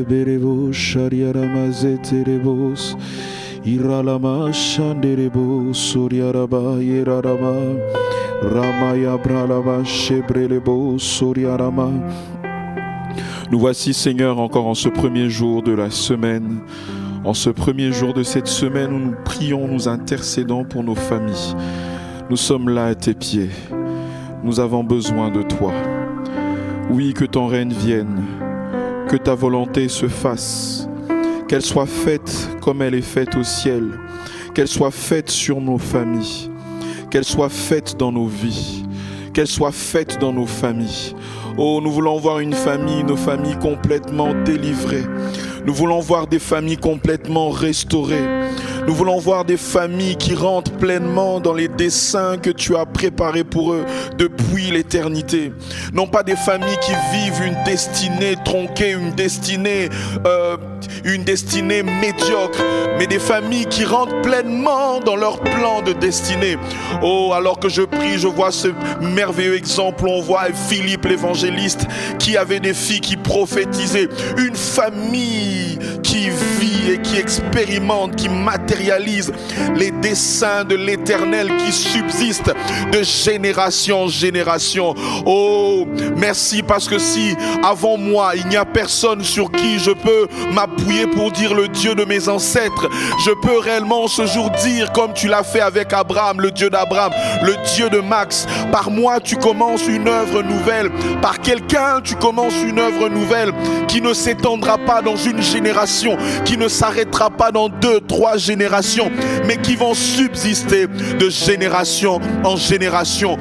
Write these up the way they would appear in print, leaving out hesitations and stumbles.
Berebo Shariarama Zeterebos Iralama Shanderebo Soriaraba Yerarama Ramaya Bralaba Shebrelebo Soriarama. Nous voici, Seigneur, encore en ce premier jour de la semaine. En ce premier jour de cette semaine où nous prions, nous intercédons pour nos familles. Nous sommes là à tes pieds. Nous avons besoin de toi. Oui, que ton règne vienne. Que ta volonté se fasse, qu'elle soit faite comme elle est faite au ciel, qu'elle soit faite sur nos familles, qu'elle soit faite dans nos vies, qu'elle soit faite dans nos familles. Oh, nous voulons voir une famille, nos familles complètement délivrées. Nous voulons voir des familles complètement restaurées. Nous voulons voir des familles qui rentrent pleinement dans les desseins que tu as préparés pour eux depuis l'éternité. Non pas des familles qui vivent une destinée tronquée, une destinée médiocre, mais des familles qui rentrent pleinement dans leur plan de destinée. Oh, alors que je prie, je vois ce merveilleux exemple. On voit Philippe l'évangéliste qui avait des filles qui prophétisaient. Une famille qui vit et qui expérimente, qui matérialise les desseins de l'Éternel qui subsistent de génération en génération. Oh, merci, parce que si avant moi il n'y a personne sur qui je peux m'appuyer pour dire le Dieu de mes ancêtres, je peux réellement ce jour dire, comme tu l'as fait avec Abraham, le Dieu d'Abraham, le Dieu de Max, par moi tu commences une œuvre nouvelle, par quelqu'un tu commences une œuvre nouvelle qui ne s'étendra pas dans une génération, qui ne s'arrêtera pas dans 2, 3 générations, mais qui vont subsister de génération en génération.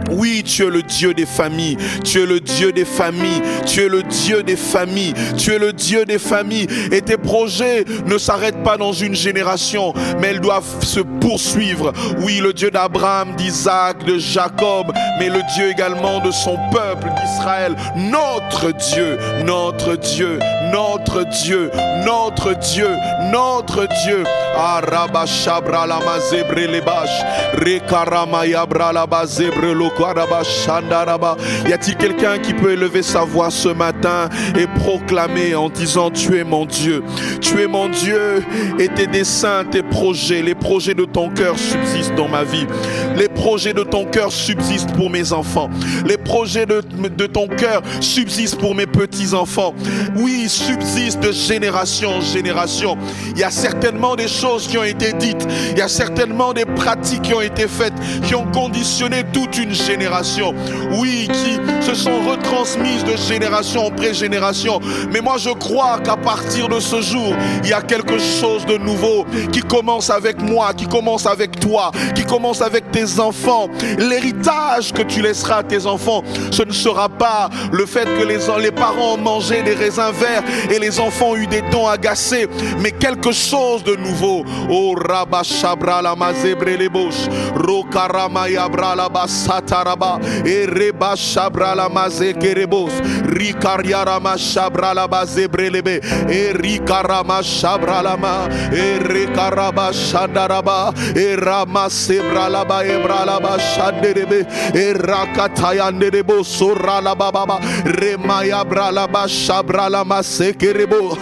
Oui, tu es le Dieu des familles, tu es le Dieu des familles, tu es le Dieu des familles, tu es le Dieu des familles. Et tes projets ne s'arrêtent pas dans une génération, mais elles doivent se poursuivre. Oui, le Dieu d'Abraham, d'Isaac, de Jacob, mais le Dieu également de son peuple, d'Israël. Notre Dieu, notre Dieu, notre Dieu, notre Dieu, notre Dieu. Araba Shabra la Mazebre les Bash, Rekarama Yabra la Bazebre lo. Y a-t-il quelqu'un qui peut élever sa voix ce matin et proclamer en disant: tu es mon Dieu, tu es mon Dieu, et tes desseins, tes projets, les projets de ton cœur subsistent dans ma vie. Les projets de ton cœur subsistent pour mes enfants. Les projets de ton cœur subsistent pour mes petits-enfants. Oui, subsistent de génération en génération. Il y a certainement des choses qui ont été dites, il y a certainement des pratiques qui ont été faites, qui ont conditionné toute une génération, oui, qui se sont retransmises de génération en pré-génération. Mais moi je crois qu'à partir de ce jour, il y a quelque chose de nouveau qui commence avec moi, qui commence avec toi, qui commence avec tes enfants. L'héritage que tu laisseras à tes enfants, ce ne sera pas le fait que les parents ont mangé des raisins verts et les enfants ont eu des dents agacées, mais quelque chose de nouveau. Oh, Rabba Shabra la Mazebre les Bouches, Rokarama Yabra la Sataraba, Ereba Shabra la Mazekerebos, Rikariarama Shabra la Bazebrelebe, Erikarama Shabra la Ma, Erikaraba Shandaraba, Erama Sebra la Baebra la Bashanderebe, Erakatayanderebo Sora la Baba, Remayabra la Bashabra la Masekerebo.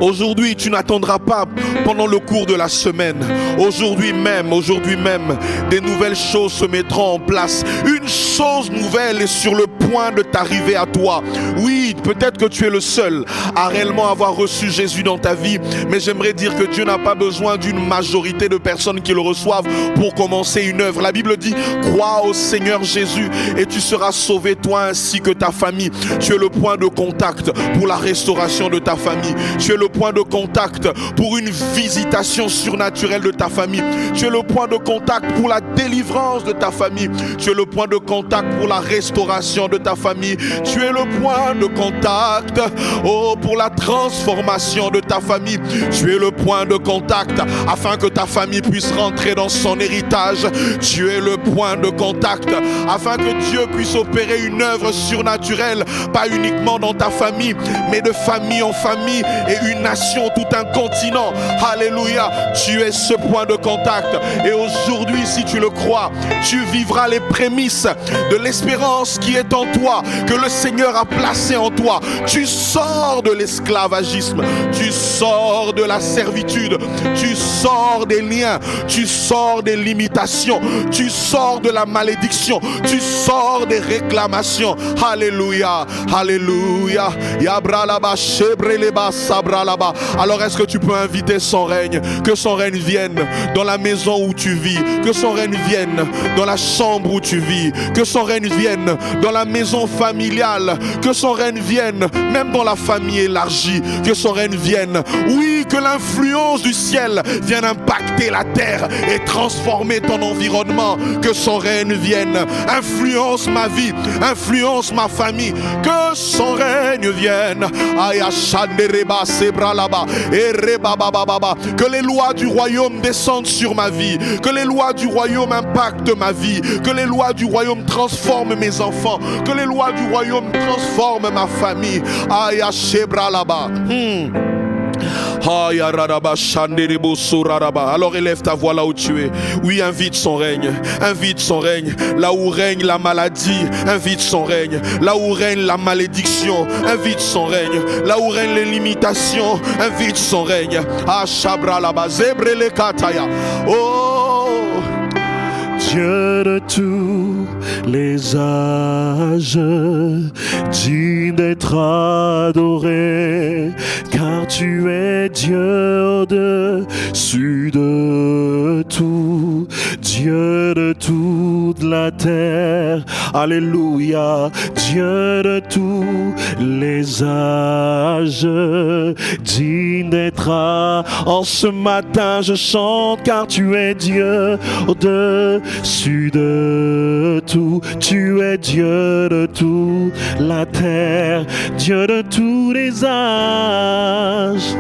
Aujourd'hui, tu n'attendras pas pendant le cours de la semaine. Aujourd'hui même, des nouvelles choses se mettront en place. Une chose nouvelle est sur le point de t'arriver à toi. Oui, peut-être que tu es le seul à réellement avoir reçu Jésus dans ta vie, mais j'aimerais dire que Dieu n'a pas besoin d'une majorité de personnes qui le reçoivent pour commencer une œuvre. La Bible dit: crois au Seigneur Jésus et tu seras sauvé, toi ainsi que ta famille. Tu es le point de contact pour la restauration de ta famille. Tu es le point de contact pour une visitation surnaturelle de ta famille. Tu es le point de contact pour la délivrance de ta famille. Tu es le point de contact pour la restauration de ta famille. Tu es le point de contact, oh, pour la transformation de ta famille. Tu es le point de contact afin que ta famille puisse rentrer dans son héritage. Tu es le point de contact afin que Dieu puisse opérer une œuvre surnaturelle, pas uniquement dans ta famille, mais de famille en famille, et une nation, tout un continent. Alléluia, tu es ce point de contact. Et aujourd'hui, si tu le crois, tu vivras les prémices de l'espérance qui est en toi, que le Seigneur a placé en toi. Tu sors de l'esclavagisme, tu sors de la servitude, tu sors des liens, tu sors des limitations, tu sors de la malédiction, tu sors des réclamations. Alléluia, alléluia. Alors est-ce que tu peux inviter son règne, que son règne vienne dans la maison où tu vis, que son règne vienne dans la chambre où tu vis, que son règne vienne dans la maison familiale, que son règne vienne même dans la famille élargie, que son règne vienne, oui, que l'influence du ciel vienne impacter la terre et transformer ton environnement, que son règne vienne, influence ma vie, influence ma famille, que son règne vienne. Que les lois du royaume descendent sur ma vie, que les lois du royaume impactent ma vie, que les lois du royaume transforment mes enfants, que les lois du royaume transforment ma famille. Alors élève ta voix là où tu es. Oui, invite son règne. Invite son règne. Là où règne la maladie, invite son règne. Là où règne la malédiction, invite son règne. Là où règnent les limitations, invite son règne. Oh, Dieu de tous les âges, digne d'être adoré, car tu es Dieu au-dessus de tout, Dieu de toute la terre, alléluia, Dieu de tous les âges, digne d'être en ce matin je chante, car tu es Dieu au-dessus de tout, tu es Dieu de toute la terre, Dieu de tous les âges.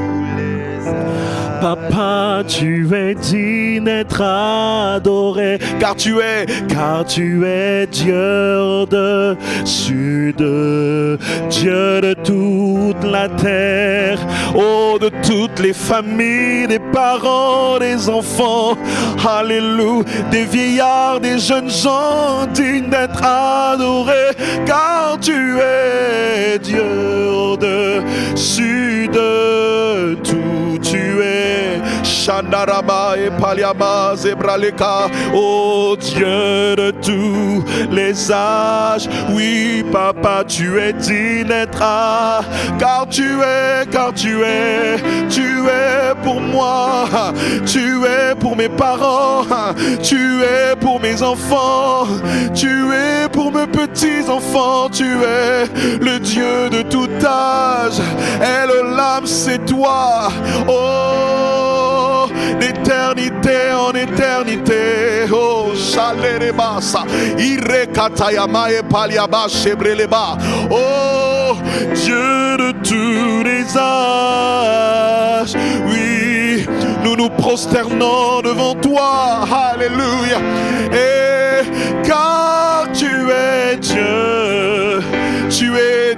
Papa, tu es digne d'être adoré, car tu es Dieu au-dessus de Dieu de toute la terre, oh, de toutes les familles, des parents, des enfants, alléluia, des vieillards, des jeunes gens, dignes d'être adorés, car tu es Dieu au-dessus de tout, tu es Shandaraba et Paliama Zebraleka, oh Dieu de tous les âges, oui papa tu es digne d'être, car tu es pour moi, tu es pour mes parents, tu es pour mes enfants, tu es pour mes petits enfants, tu es le Dieu de tout âge, et le Lamb c'est toi, oh, d'éternité en éternité, oh, Shalerebasa, Irekatayama et Paliaba Shebreleba, oh, Dieu de tous les âges, oui, nous nous prosternons devant toi, alléluia, et car tu es Dieu,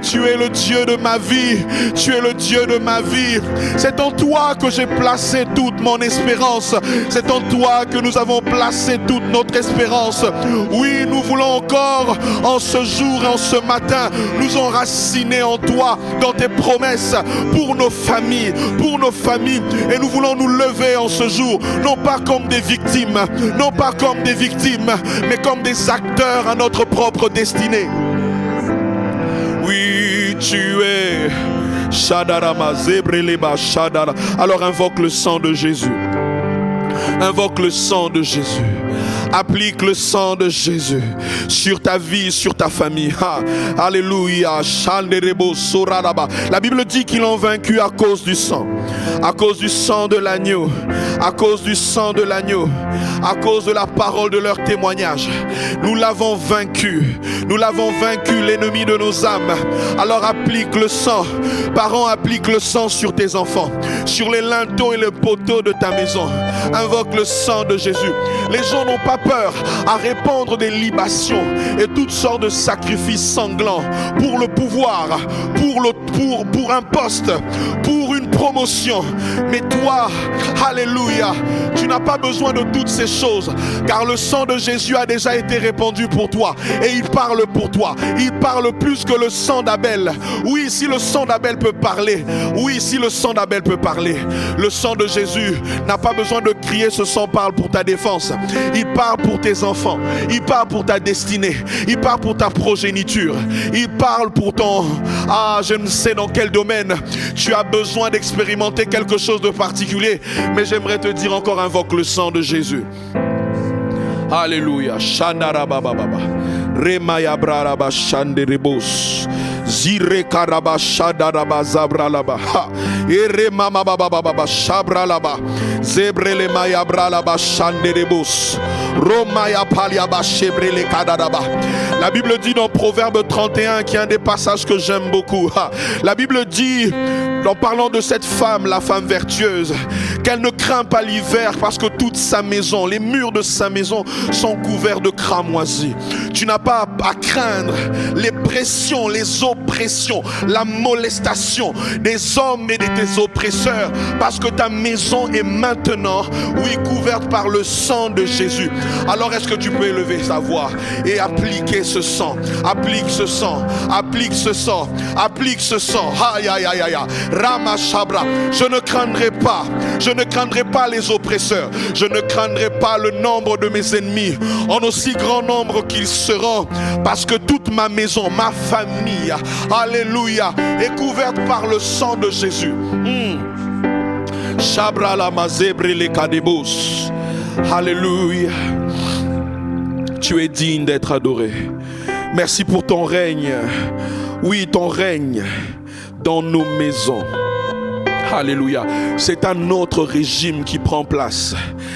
tu es le Dieu de ma vie, tu es le Dieu de ma vie. C'est en toi que j'ai placé toute mon espérance, c'est en toi que nous avons placé toute notre espérance. Oui, nous voulons encore en ce jour et en ce matin nous enraciner en toi, dans tes promesses pour nos familles, et nous voulons nous lever en ce jour, non pas comme des victimes, mais comme des acteurs à notre propre destinée. Oui, tu es Shadarama Zebreleba Shadara. Alors invoque le sang de Jésus. Invoque le sang de Jésus. Applique le sang de Jésus sur ta vie, sur ta famille. Alléluia. La Bible dit qu'ils l'ont vaincu à cause du sang. À cause du sang de l'agneau. À cause du sang de l'agneau. À cause de la parole de leur témoignage. Nous l'avons vaincu. Nous l'avons vaincu, l'ennemi de nos âmes. Alors applique le sang. Parents, applique le sang sur tes enfants, sur les linteaux et les poteaux de ta maison. Invoque le sang de Jésus. Les gens n'ont pas peur à répandre des libations et toutes sortes de sacrifices sanglants pour le pouvoir, pour un poste, pour une promotion. Mais toi, alléluia, tu n'as pas besoin de toutes ces choses, car le sang de Jésus a déjà été répandu pour toi et il parle pour toi. Il parle plus que le sang d'Abel. Oui, si le sang d'Abel peut parler, oui, si le sang d'Abel peut parler, le sang de Jésus n'a pas besoin de crier. Ce sang parle pour ta défense, il parle pour tes enfants, il parle pour ta destinée, il parle pour ta progéniture, il parle pour ton... je ne sais dans quel domaine tu as besoin d'expérimenter quelque chose de particulier, mais j'aimerais te dire encore, invoque le sang de Jésus. Alléluia. Shandarabababa. Remaya braraba shanderebos. Zire karaba shadaraba zabralaba. Ere mama baba shabralaba. Zebrele maya bralaba shanderebos. Romaya paliaba shebrele kadadaba. La Bible dit dans Proverbe 31, qui est un des passages que j'aime beaucoup. La Bible dit, en parlant de cette femme, la femme vertueuse, qu'elle ne craint pas l'hiver parce que toute sa maison, les murs de sa maison sont couverts de cramoisis. Tu n'as pas à craindre les pressions, les oppressions, la molestation des hommes et de tes oppresseurs, parce que ta maison est maintenant, oui, couverte par le sang de Jésus. Alors est-ce que tu peux élever ta voix et appliquer ce sang, applique ce sang, applique ce sang, applique ce sang. Aïe aïe aïe aïe. Rama Shabra. Je ne craindrai pas les oppresseurs, je ne craindrai pas le nombre de mes ennemis, en aussi grand nombre qu'ils seront, parce que toute ma maison, ma famille, alléluia, est couverte par le sang de Jésus. Shabra la mazebre les kadebos. Alléluia. Tu es digne d'être adoré. Merci pour ton règne. Oui, ton règne dans nos maisons. Alléluia. C'est un autre régime qui prend place.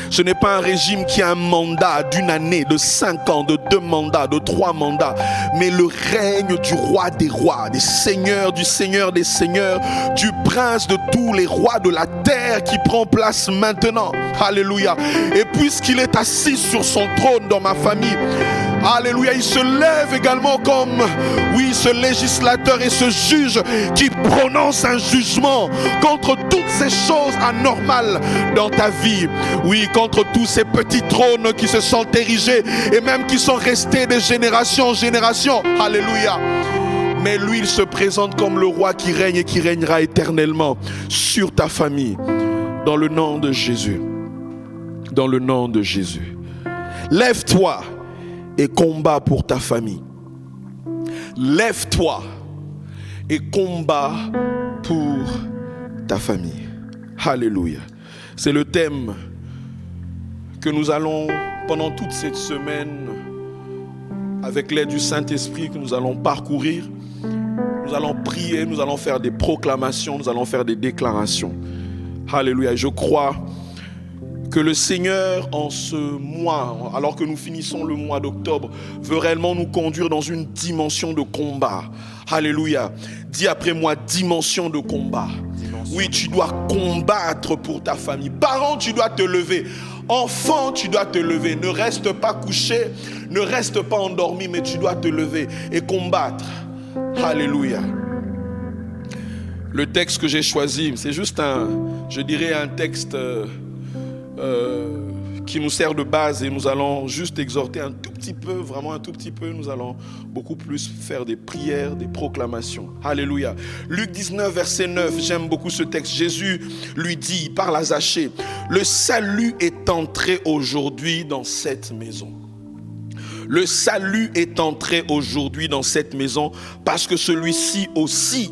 Ce n'est pas un régime qui a un mandat d'une année, de 5 ans, de 2 mandats, de 3 mandats, mais le règne du roi des rois, des seigneurs, du seigneur des seigneurs, du prince de tous les rois de la terre qui prend place maintenant. Alléluia. Et puisqu'il est assis sur son trône dans ma famille, alléluia, il se lève également comme, oui, ce législateur et ce juge qui prononce un jugement contre toutes ces choses anormales dans ta vie. Oui, contre tous ces petits trônes qui se sont érigés et même qui sont restés de génération en génération. Alléluia. Mais lui, il se présente comme le roi qui règne et qui régnera éternellement sur ta famille. Dans le nom de Jésus. Dans le nom de Jésus. Lève-toi et combat pour ta famille. Lève-toi et combat pour ta famille. Alléluia. C'est le thème que nous allons, pendant toute cette semaine, avec l'aide du Saint-Esprit, que nous allons parcourir. Nous allons prier, nous allons faire des proclamations, nous allons faire des déclarations. Alléluia. Et je crois que le Seigneur, en ce mois, alors que nous finissons le mois d'octobre, veut réellement nous conduire dans une dimension de combat. Alléluia. Dis après moi, dimension de combat. Oui, tu dois combattre pour ta famille. Parents, tu dois te lever. Enfant, tu dois te lever. Ne reste pas couché, ne reste pas endormi, mais tu dois te lever et combattre. Alléluia. Le texte que j'ai choisi, c'est juste je dirais un texte qui nous sert de base, et nous allons juste exhorter un tout petit peu, vraiment un tout petit peu. Nous allons beaucoup plus faire des prières, des proclamations. Alléluia. Luc 19, verset 9, j'aime beaucoup ce texte. Jésus lui dit, il parle à Zachée, le salut est entré aujourd'hui dans cette maison. Le salut est entré aujourd'hui dans cette maison parce que celui-ci aussi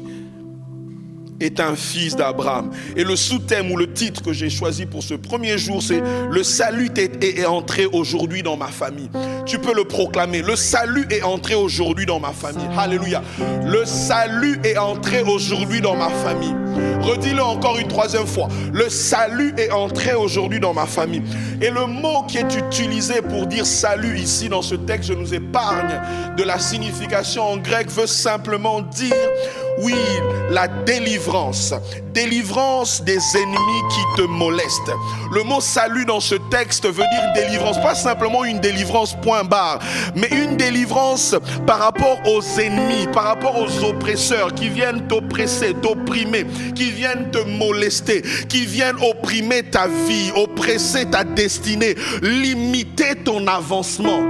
est un fils d'Abraham. Et le sous-thème ou le titre que j'ai choisi pour ce premier jour, c'est « Le salut est entré aujourd'hui dans ma famille ». Tu peux le proclamer. Le salut est entré aujourd'hui dans ma famille. Alléluia. Le salut est entré aujourd'hui dans ma famille. Redis-le encore une troisième fois. Le salut est entré aujourd'hui dans ma famille. Et le mot qui est utilisé pour dire salut ici dans ce texte, je nous épargne de la signification en grec, veut simplement dire Oui, la délivrance. Délivrance des ennemis qui te molestent. Le mot salut dans ce texte veut dire délivrance. Pas simplement une délivrance point barre, mais une délivrance par rapport aux ennemis, par rapport aux oppresseurs qui viennent t'oppresser, t'opprimer, qui viennent te molester, qui viennent opprimer ta vie, oppresser ta destinée, limiter ton avancement.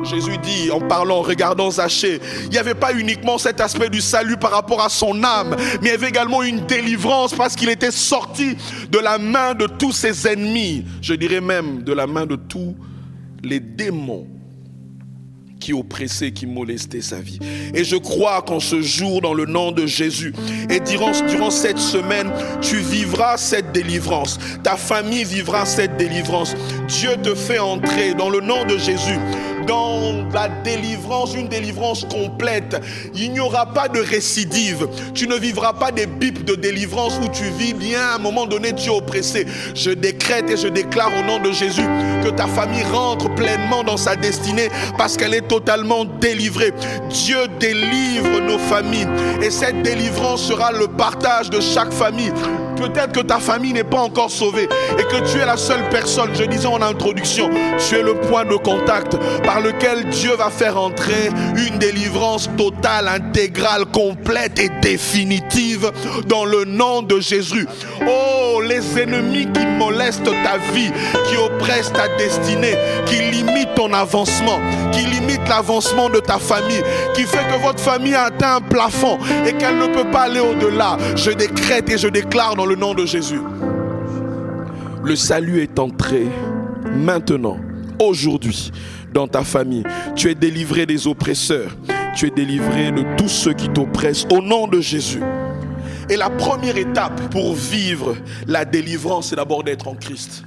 Jésus dit, en parlant, en regardant Zachée, il n'y avait pas uniquement cet aspect du salut par rapport à son âme, mais il y avait également une délivrance parce qu'il était sorti de la main de tous ses ennemis. Je dirais même de la main de tous les démons qui oppressaient, qui molestaient sa vie. Et je crois qu'en ce jour, dans le nom de Jésus, et durant cette semaine, tu vivras cette délivrance. Ta famille vivra cette délivrance. Dieu te fait entrer dans le nom de Jésus dans la délivrance, une délivrance complète. Il n'y aura pas de récidive. Tu ne vivras pas des bips de délivrance où tu vis bien, à un moment donné tu es oppressé. Je décrète et je déclare au nom de Jésus que ta famille rentre pleinement dans sa destinée parce qu'elle est totalement délivrée. Dieu délivre nos familles et cette délivrance sera le partage de chaque famille. Peut-être que ta famille n'est pas encore sauvée et que tu es la seule personne, je disais en introduction, tu es le point de contact par lequel Dieu va faire entrer une délivrance totale, intégrale, complète et définitive dans le nom de Jésus. Oh, les ennemis qui molestent ta vie, qui oppressent ta destinée, qui limitent ton avancement, qui limitent l'avancement de ta famille, qui fait que votre famille a atteint un plafond et qu'elle ne peut pas aller au-delà. Je décrète et je déclare dans le nom de Jésus. Le salut est entré maintenant, aujourd'hui, dans ta famille. Tu es délivré des oppresseurs. Tu es délivré de tous ceux qui t'oppressent au nom de Jésus. Et la première étape pour vivre la délivrance, c'est d'abord d'être en Christ.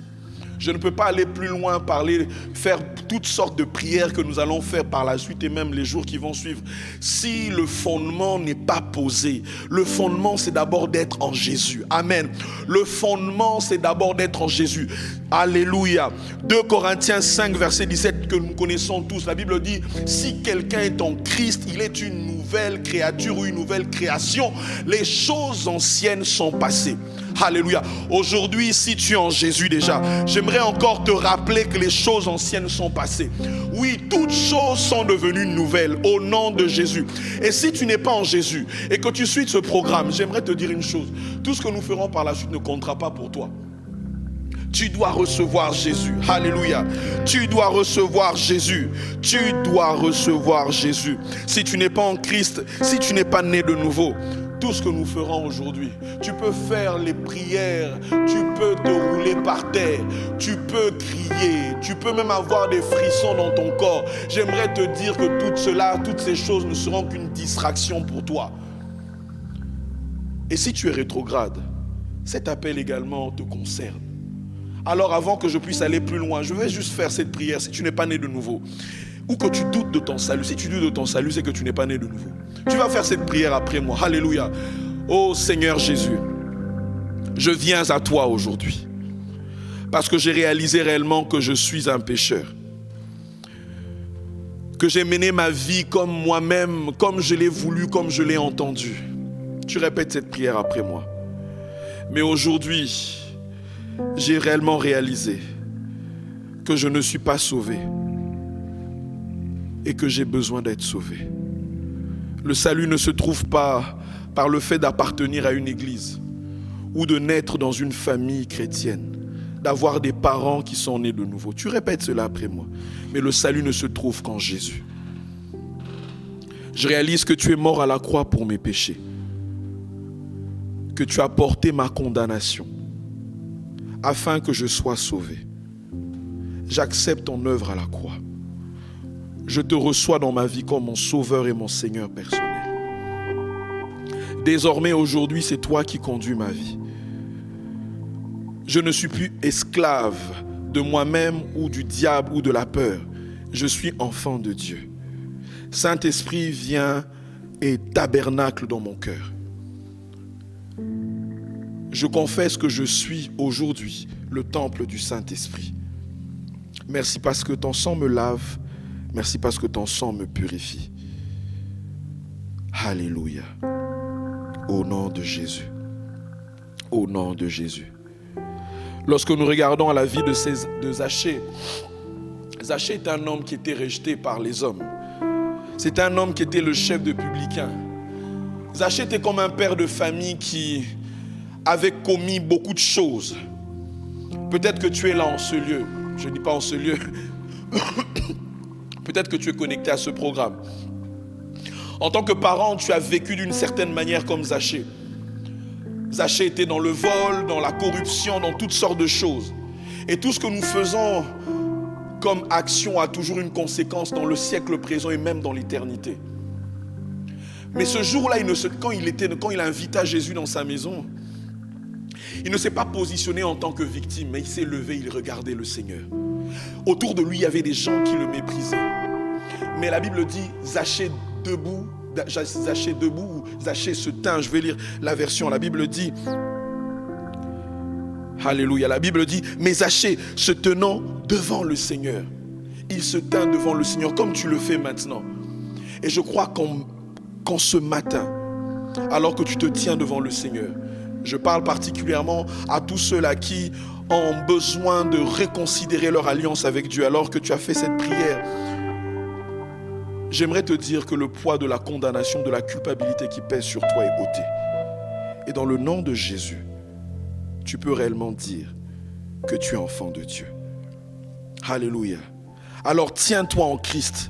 Je ne peux pas aller plus loin, faire toutes sortes de prières que nous allons faire par la suite et même les jours qui vont suivre. Si le fondement n'est pas posé, le fondement c'est d'abord d'être en Jésus. Amen. Le fondement c'est d'abord d'être en Jésus. Alléluia. 2 Corinthiens 5 verset 17 que nous connaissons tous. La Bible dit, si quelqu'un est en Christ, il est une nouvelle créature ou une nouvelle création. Les choses anciennes sont passées. Alléluia. Aujourd'hui, si tu es en Jésus déjà, j'aimerais encore te rappeler que les choses anciennes sont passées. Oui, toutes choses sont devenues nouvelles au nom de Jésus. Et si tu n'es pas en Jésus et que tu suis ce programme, j'aimerais te dire une chose. Tout ce que nous ferons par la suite ne comptera pas pour toi. Tu dois recevoir Jésus. Alléluia. Tu dois recevoir Jésus. Tu dois recevoir Jésus. Si tu n'es pas en Christ, si tu n'es pas né de nouveau, tout ce que nous ferons aujourd'hui, tu peux faire les prières, tu peux te rouler par terre, tu peux crier, tu peux même avoir des frissons dans ton corps. J'aimerais te dire que toutes ces choses ne seront qu'une distraction pour toi. Et si tu es rétrograde, cet appel également te concerne. Alors avant que je puisse aller plus loin, je vais juste faire cette prière si tu n'es pas né de nouveau. Ou que tu doutes de ton salut. Si tu doutes de ton salut, c'est que tu n'es pas né de nouveau. Tu vas faire cette prière après moi. Alléluia. Oh Seigneur Jésus, je viens à toi aujourd'hui. Parce que j'ai réalisé réellement que je suis un pécheur. Que j'ai mené ma vie comme moi-même, comme je l'ai voulu, comme je l'ai entendu. Tu répètes cette prière après moi. Mais aujourd'hui, j'ai réellement réalisé que je ne suis pas sauvé. Et que j'ai besoin d'être sauvé. Le salut ne se trouve pas par le fait d'appartenir à une église ou de naître dans une famille chrétienne, d'avoir des parents qui sont nés de nouveau. Tu répètes cela après moi. Mais le salut ne se trouve qu'en Jésus. Je réalise que tu es mort à la croix pour mes péchés, que tu as porté ma condamnation afin que je sois sauvé. J'accepte ton œuvre à la croix. Je te reçois dans ma vie comme mon sauveur et mon Seigneur personnel. Désormais, aujourd'hui, c'est toi qui conduis ma vie. Je ne suis plus esclave de moi-même ou du diable ou de la peur. Je suis enfant de Dieu. Saint-Esprit, viens et tabernacle dans mon cœur. Je confesse que je suis aujourd'hui le temple du Saint-Esprit. Merci parce que ton sang me lave. Merci parce que ton sang me purifie. Alléluia. Au nom de Jésus. Au nom de Jésus. Lorsque nous regardons à la vie de Zachée, Zachée est un homme qui était rejeté par les hommes. C'est un homme qui était le chef de publicains. Zachée était comme un père de famille qui avait commis beaucoup de choses. Peut-être que tu es là en ce lieu. Je ne dis pas en ce lieu. Peut-être que tu es connecté à ce programme. En tant que parent, tu as vécu d'une certaine manière comme Zachée. Zachée était dans le vol, dans la corruption, dans toutes sortes de choses. Et tout ce que nous faisons comme action a toujours une conséquence dans le siècle présent et même dans l'éternité. Mais ce jour-là, quand il a invité Jésus dans sa maison, il ne s'est pas positionné en tant que victime, mais il s'est levé, il regardait le Seigneur. Autour de lui, il y avait des gens qui le méprisaient. Mais la Bible dit, Zachée debout, ou Zachée se tint, je vais lire la version, la Bible dit, alléluia, la Bible dit, mais Zachée se tenant devant le Seigneur, il se tint devant le Seigneur comme tu le fais maintenant. Et je crois qu'en ce matin, alors que tu te tiens devant le Seigneur, je parle particulièrement à tous ceux-là qui ont besoin de reconsidérer leur alliance avec Dieu, alors que tu as fait cette prière. J'aimerais te dire que le poids de la condamnation, de la culpabilité qui pèse sur toi est ôté. Et dans le nom de Jésus, tu peux réellement dire que tu es enfant de Dieu. Alléluia. Alors tiens-toi en Christ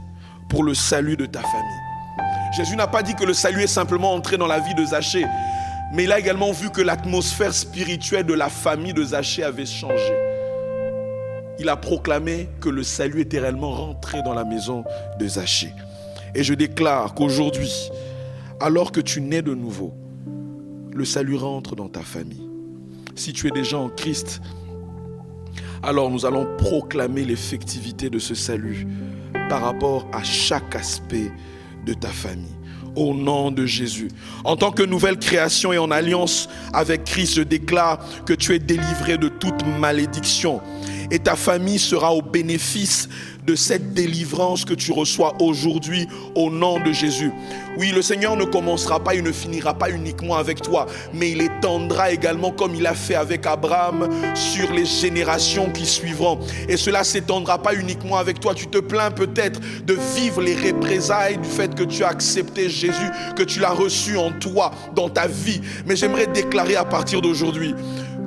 pour le salut de ta famille. Jésus n'a pas dit que le salut est simplement entré dans la vie de Zachée, mais il a également vu que l'atmosphère spirituelle de la famille de Zachée avait changé. Il a proclamé que le salut était réellement rentré dans la maison de Zachée. Et je déclare qu'aujourd'hui, alors que tu nais de nouveau, le salut rentre dans ta famille. Si tu es déjà en Christ, alors nous allons proclamer l'effectivité de ce salut par rapport à chaque aspect de ta famille. Au nom de Jésus. En tant que nouvelle création et en alliance avec Christ, je déclare que tu es délivré de toute malédiction. Et ta famille sera au bénéfice de cette délivrance que tu reçois aujourd'hui au nom de Jésus. Oui, le Seigneur ne commencera pas, il ne finira pas uniquement avec toi, mais il étendra également comme il a fait avec Abraham sur les générations qui suivront. Et cela ne s'étendra pas uniquement avec toi. Tu te plains peut-être de vivre les représailles du fait que tu as accepté Jésus, que tu l'as reçu en toi, dans ta vie. Mais j'aimerais déclarer à partir d'aujourd'hui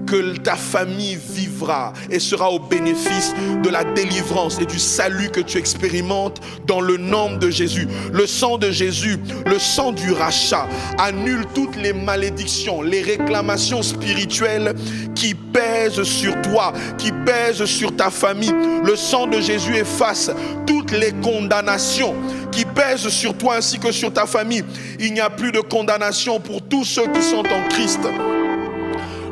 que ta famille vivra et sera au bénéfice de la délivrance et du salut que tu expérimentes dans le nom de Jésus. Le sang de Jésus, le sang du rachat, annule toutes les malédictions, les réclamations spirituelles qui pèsent sur toi, qui pèsent sur ta famille. Le sang de Jésus efface toutes les condamnations qui pèsent sur toi ainsi que sur ta famille. Il n'y a plus de condamnation pour tous ceux qui sont en Christ.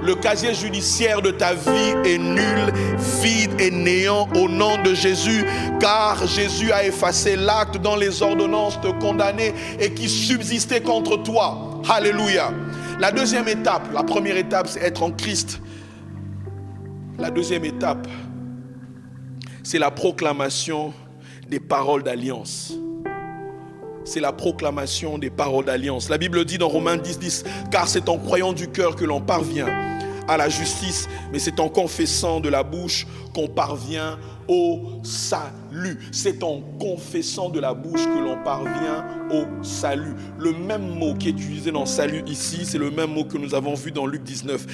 Le casier judiciaire de ta vie est nul, vide et néant au nom de Jésus, car Jésus a effacé l'acte dans les ordonnances te condamner et qui subsistait contre toi. Alléluia. La deuxième étape, la première étape, c'est être en Christ. La deuxième étape, c'est la proclamation des paroles d'alliance. C'est la proclamation des paroles d'alliance. La Bible dit dans Romains 10, car c'est en croyant du cœur que l'on parvient à la justice, mais c'est en confessant de la bouche qu'on parvient au salut. C'est en confessant de la bouche que l'on parvient au salut. Le même mot qui est utilisé dans salut ici, c'est le même mot que nous avons vu dans Luc 19.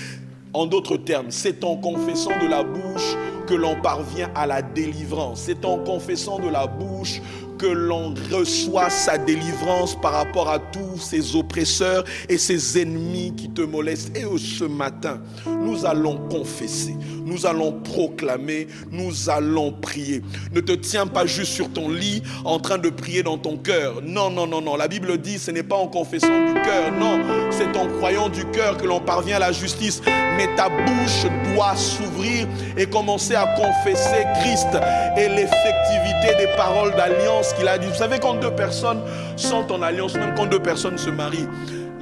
En d'autres termes, c'est en confessant de la bouche que l'on parvient à la délivrance. C'est en confessant de la bouche que l'on reçoit sa délivrance par rapport à tous ces oppresseurs et ces ennemis qui te molestent. Et ce matin, nous allons confesser, nous allons proclamer, nous allons prier. Ne te tiens pas juste sur ton lit en train de prier dans ton cœur. Non, non, non, non. La Bible dit ce n'est pas en confessant du cœur. Non, c'est en croyant du cœur que l'on parvient à la justice. Mais ta bouche doit s'ouvrir et commencer à confesser Christ et l'effectivité des paroles d'alliance qu'il a dit. Vous savez, quand deux personnes sont en alliance, même quand deux personnes se marient,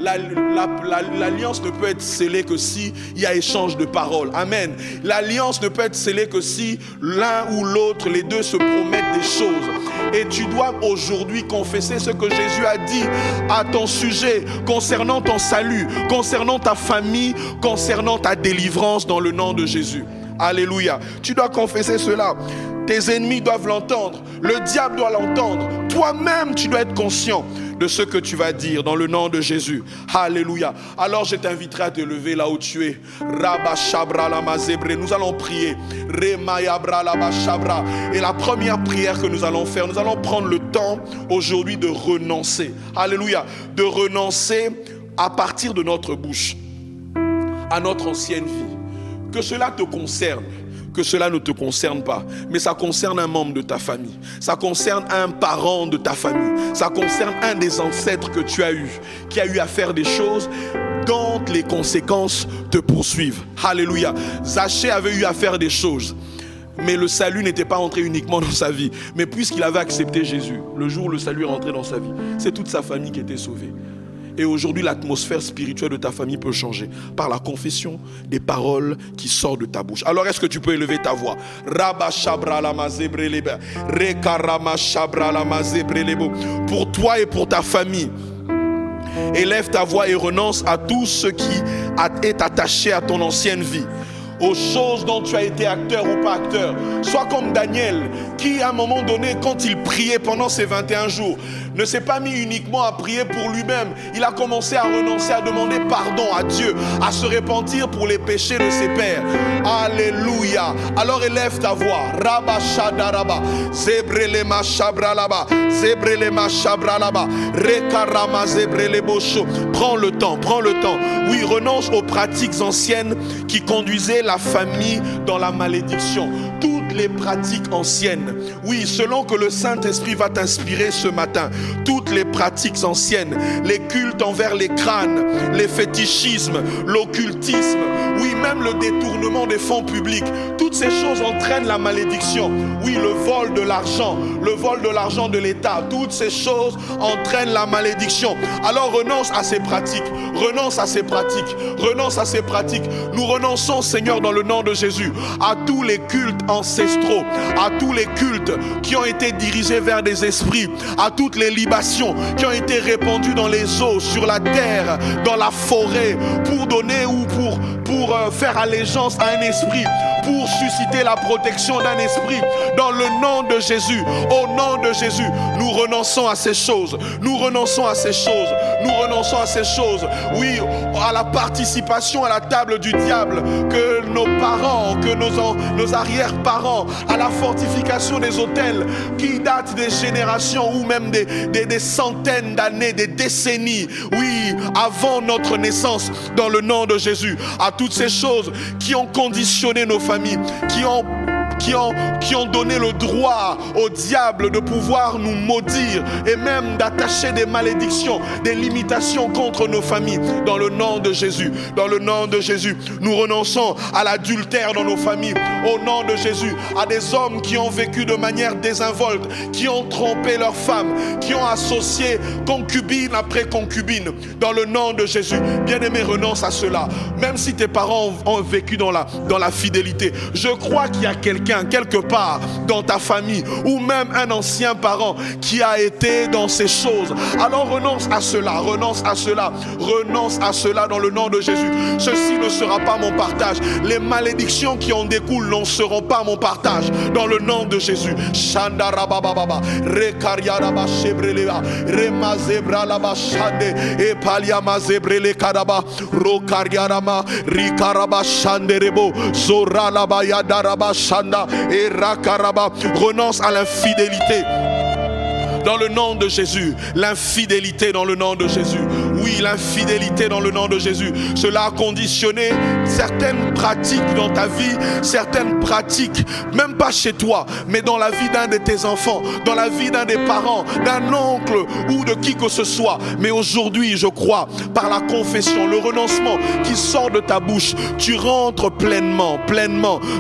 l'alliance ne peut être scellée que si il y a échange de paroles. Amen. L'alliance ne peut être scellée que si l'un ou l'autre, les deux se promettent des choses. Et tu dois aujourd'hui confesser ce que Jésus a dit à ton sujet concernant ton salut, concernant ta famille, concernant ta délivrance dans le nom de Jésus. Alléluia. Tu dois confesser cela. Tes ennemis doivent l'entendre. Le diable doit l'entendre. Toi-même, tu dois être conscient de ce que tu vas dire dans le nom de Jésus. Alléluia. Alors je t'inviterai à te lever là où tu es. Nous allons prier. Et la première prière que nous allons faire, nous allons prendre le temps aujourd'hui de renoncer. Alléluia. De renoncer à partir de notre bouche à notre ancienne vie. Que cela te concerne, que cela ne te concerne pas, mais ça concerne un membre de ta famille, ça concerne un parent de ta famille, ça concerne un des ancêtres que tu as eu, qui a eu à faire des choses dont les conséquences te poursuivent. Alléluia. Zachée avait eu à faire des choses, mais le salut n'était pas entré uniquement dans sa vie. Mais puisqu'il avait accepté Jésus, le jour où le salut est rentré dans sa vie, c'est toute sa famille qui était sauvée. Et aujourd'hui, l'atmosphère spirituelle de ta famille peut changer par la confession des paroles qui sortent de ta bouche. Alors, est-ce que tu peux élever ta voix? Pour toi et pour ta famille, élève ta voix et renonce à tout ce qui est attaché à ton ancienne vie, aux choses dont tu as été acteur ou pas acteur. Sois comme Daniel, qui à un moment donné, quand il priait pendant ces 21 jours, ne s'est pas mis uniquement à prier pour lui-même. Il a commencé à renoncer, à demander pardon à Dieu, à se repentir pour les péchés de ses pères. Alléluia. Alors élève ta voix. Rabba shadaraba, zebrelema shabralaba, zebrelema shabralaba, rekarama zebrelebosho. Prends le temps, prends le temps. Oui, renonce aux pratiques anciennes qui conduisaient la famille dans la malédiction. Toutes les pratiques anciennes, oui, selon que le Saint-Esprit va t'inspirer ce matin, toutes les pratiques anciennes, les cultes envers les crânes, les fétichismes, l'occultisme, oui, même le détournement des fonds publics, toutes ces choses entraînent la malédiction. Oui, le vol de l'argent de l'État, toutes ces choses entraînent la malédiction. Alors renonce à ces pratiques, renonce à ces pratiques, renonce à ces pratiques. Nous renonçons, Seigneur, dans le nom de Jésus, à tous les cultes ancestraux, à tous les cultes qui ont été dirigés vers des esprits, à toutes les libations qui ont été répandues dans les eaux, sur la terre, dans la forêt, pour donner ou pour faire allégeance à un esprit, pour susciter la protection d'un esprit. Dans le nom de Jésus, au nom de Jésus, nous renonçons à ces choses. Nous renonçons à ces choses. Nous renonçons à ces choses. Oui, à la participation à la table du diable que nos parents, que nos arrière-parents, à la fortification des autels qui datent des générations ou même des centaines d'années, des décennies, oui, avant notre naissance, dans le nom de Jésus, à toutes ces choses qui ont conditionné nos familles, qui ont donné le droit au diable de pouvoir nous maudire et même d'attacher des malédictions, des limitations contre nos familles. Dans le nom de Jésus, dans le nom de Jésus, nous renonçons à l'adultère dans nos familles. Au nom de Jésus, à des hommes qui ont vécu de manière désinvolte, qui ont trompé leurs femmes, qui ont associé concubine après concubine. Dans le nom de Jésus, bien-aimé, renonce à cela. Même si tes parents ont vécu dans la fidélité, je crois qu'il y a quelqu'un quelque part dans ta famille ou même un ancien parent qui a été dans ces choses. Alors renonce à cela, renonce à cela, renonce à cela dans le nom de Jésus. Ceci ne sera pas mon partage. Les malédictions qui en découlent ne seront pas mon partage dans le nom de Jésus. Shandarabababa, rekariaraba shebreleba, remazebralaba shande, epaliama zebrele kadaba, rokariarama, rikaraba shanderebo, zoralaba yadaraba shanda, et rakaraba. Renonce à l'infidélité dans le nom de Jésus. L'infidélité dans le nom de Jésus. Oui, l'infidélité dans le nom de Jésus. Cela a conditionné certaines pratiques dans ta vie, certaines pratiques, même pas chez toi, mais dans la vie d'un de tes enfants, dans la vie d'un des parents, d'un oncle ou de qui que ce soit. Mais aujourd'hui, je crois, par la confession, le renoncement qui sort de ta bouche, tu rentres pleinement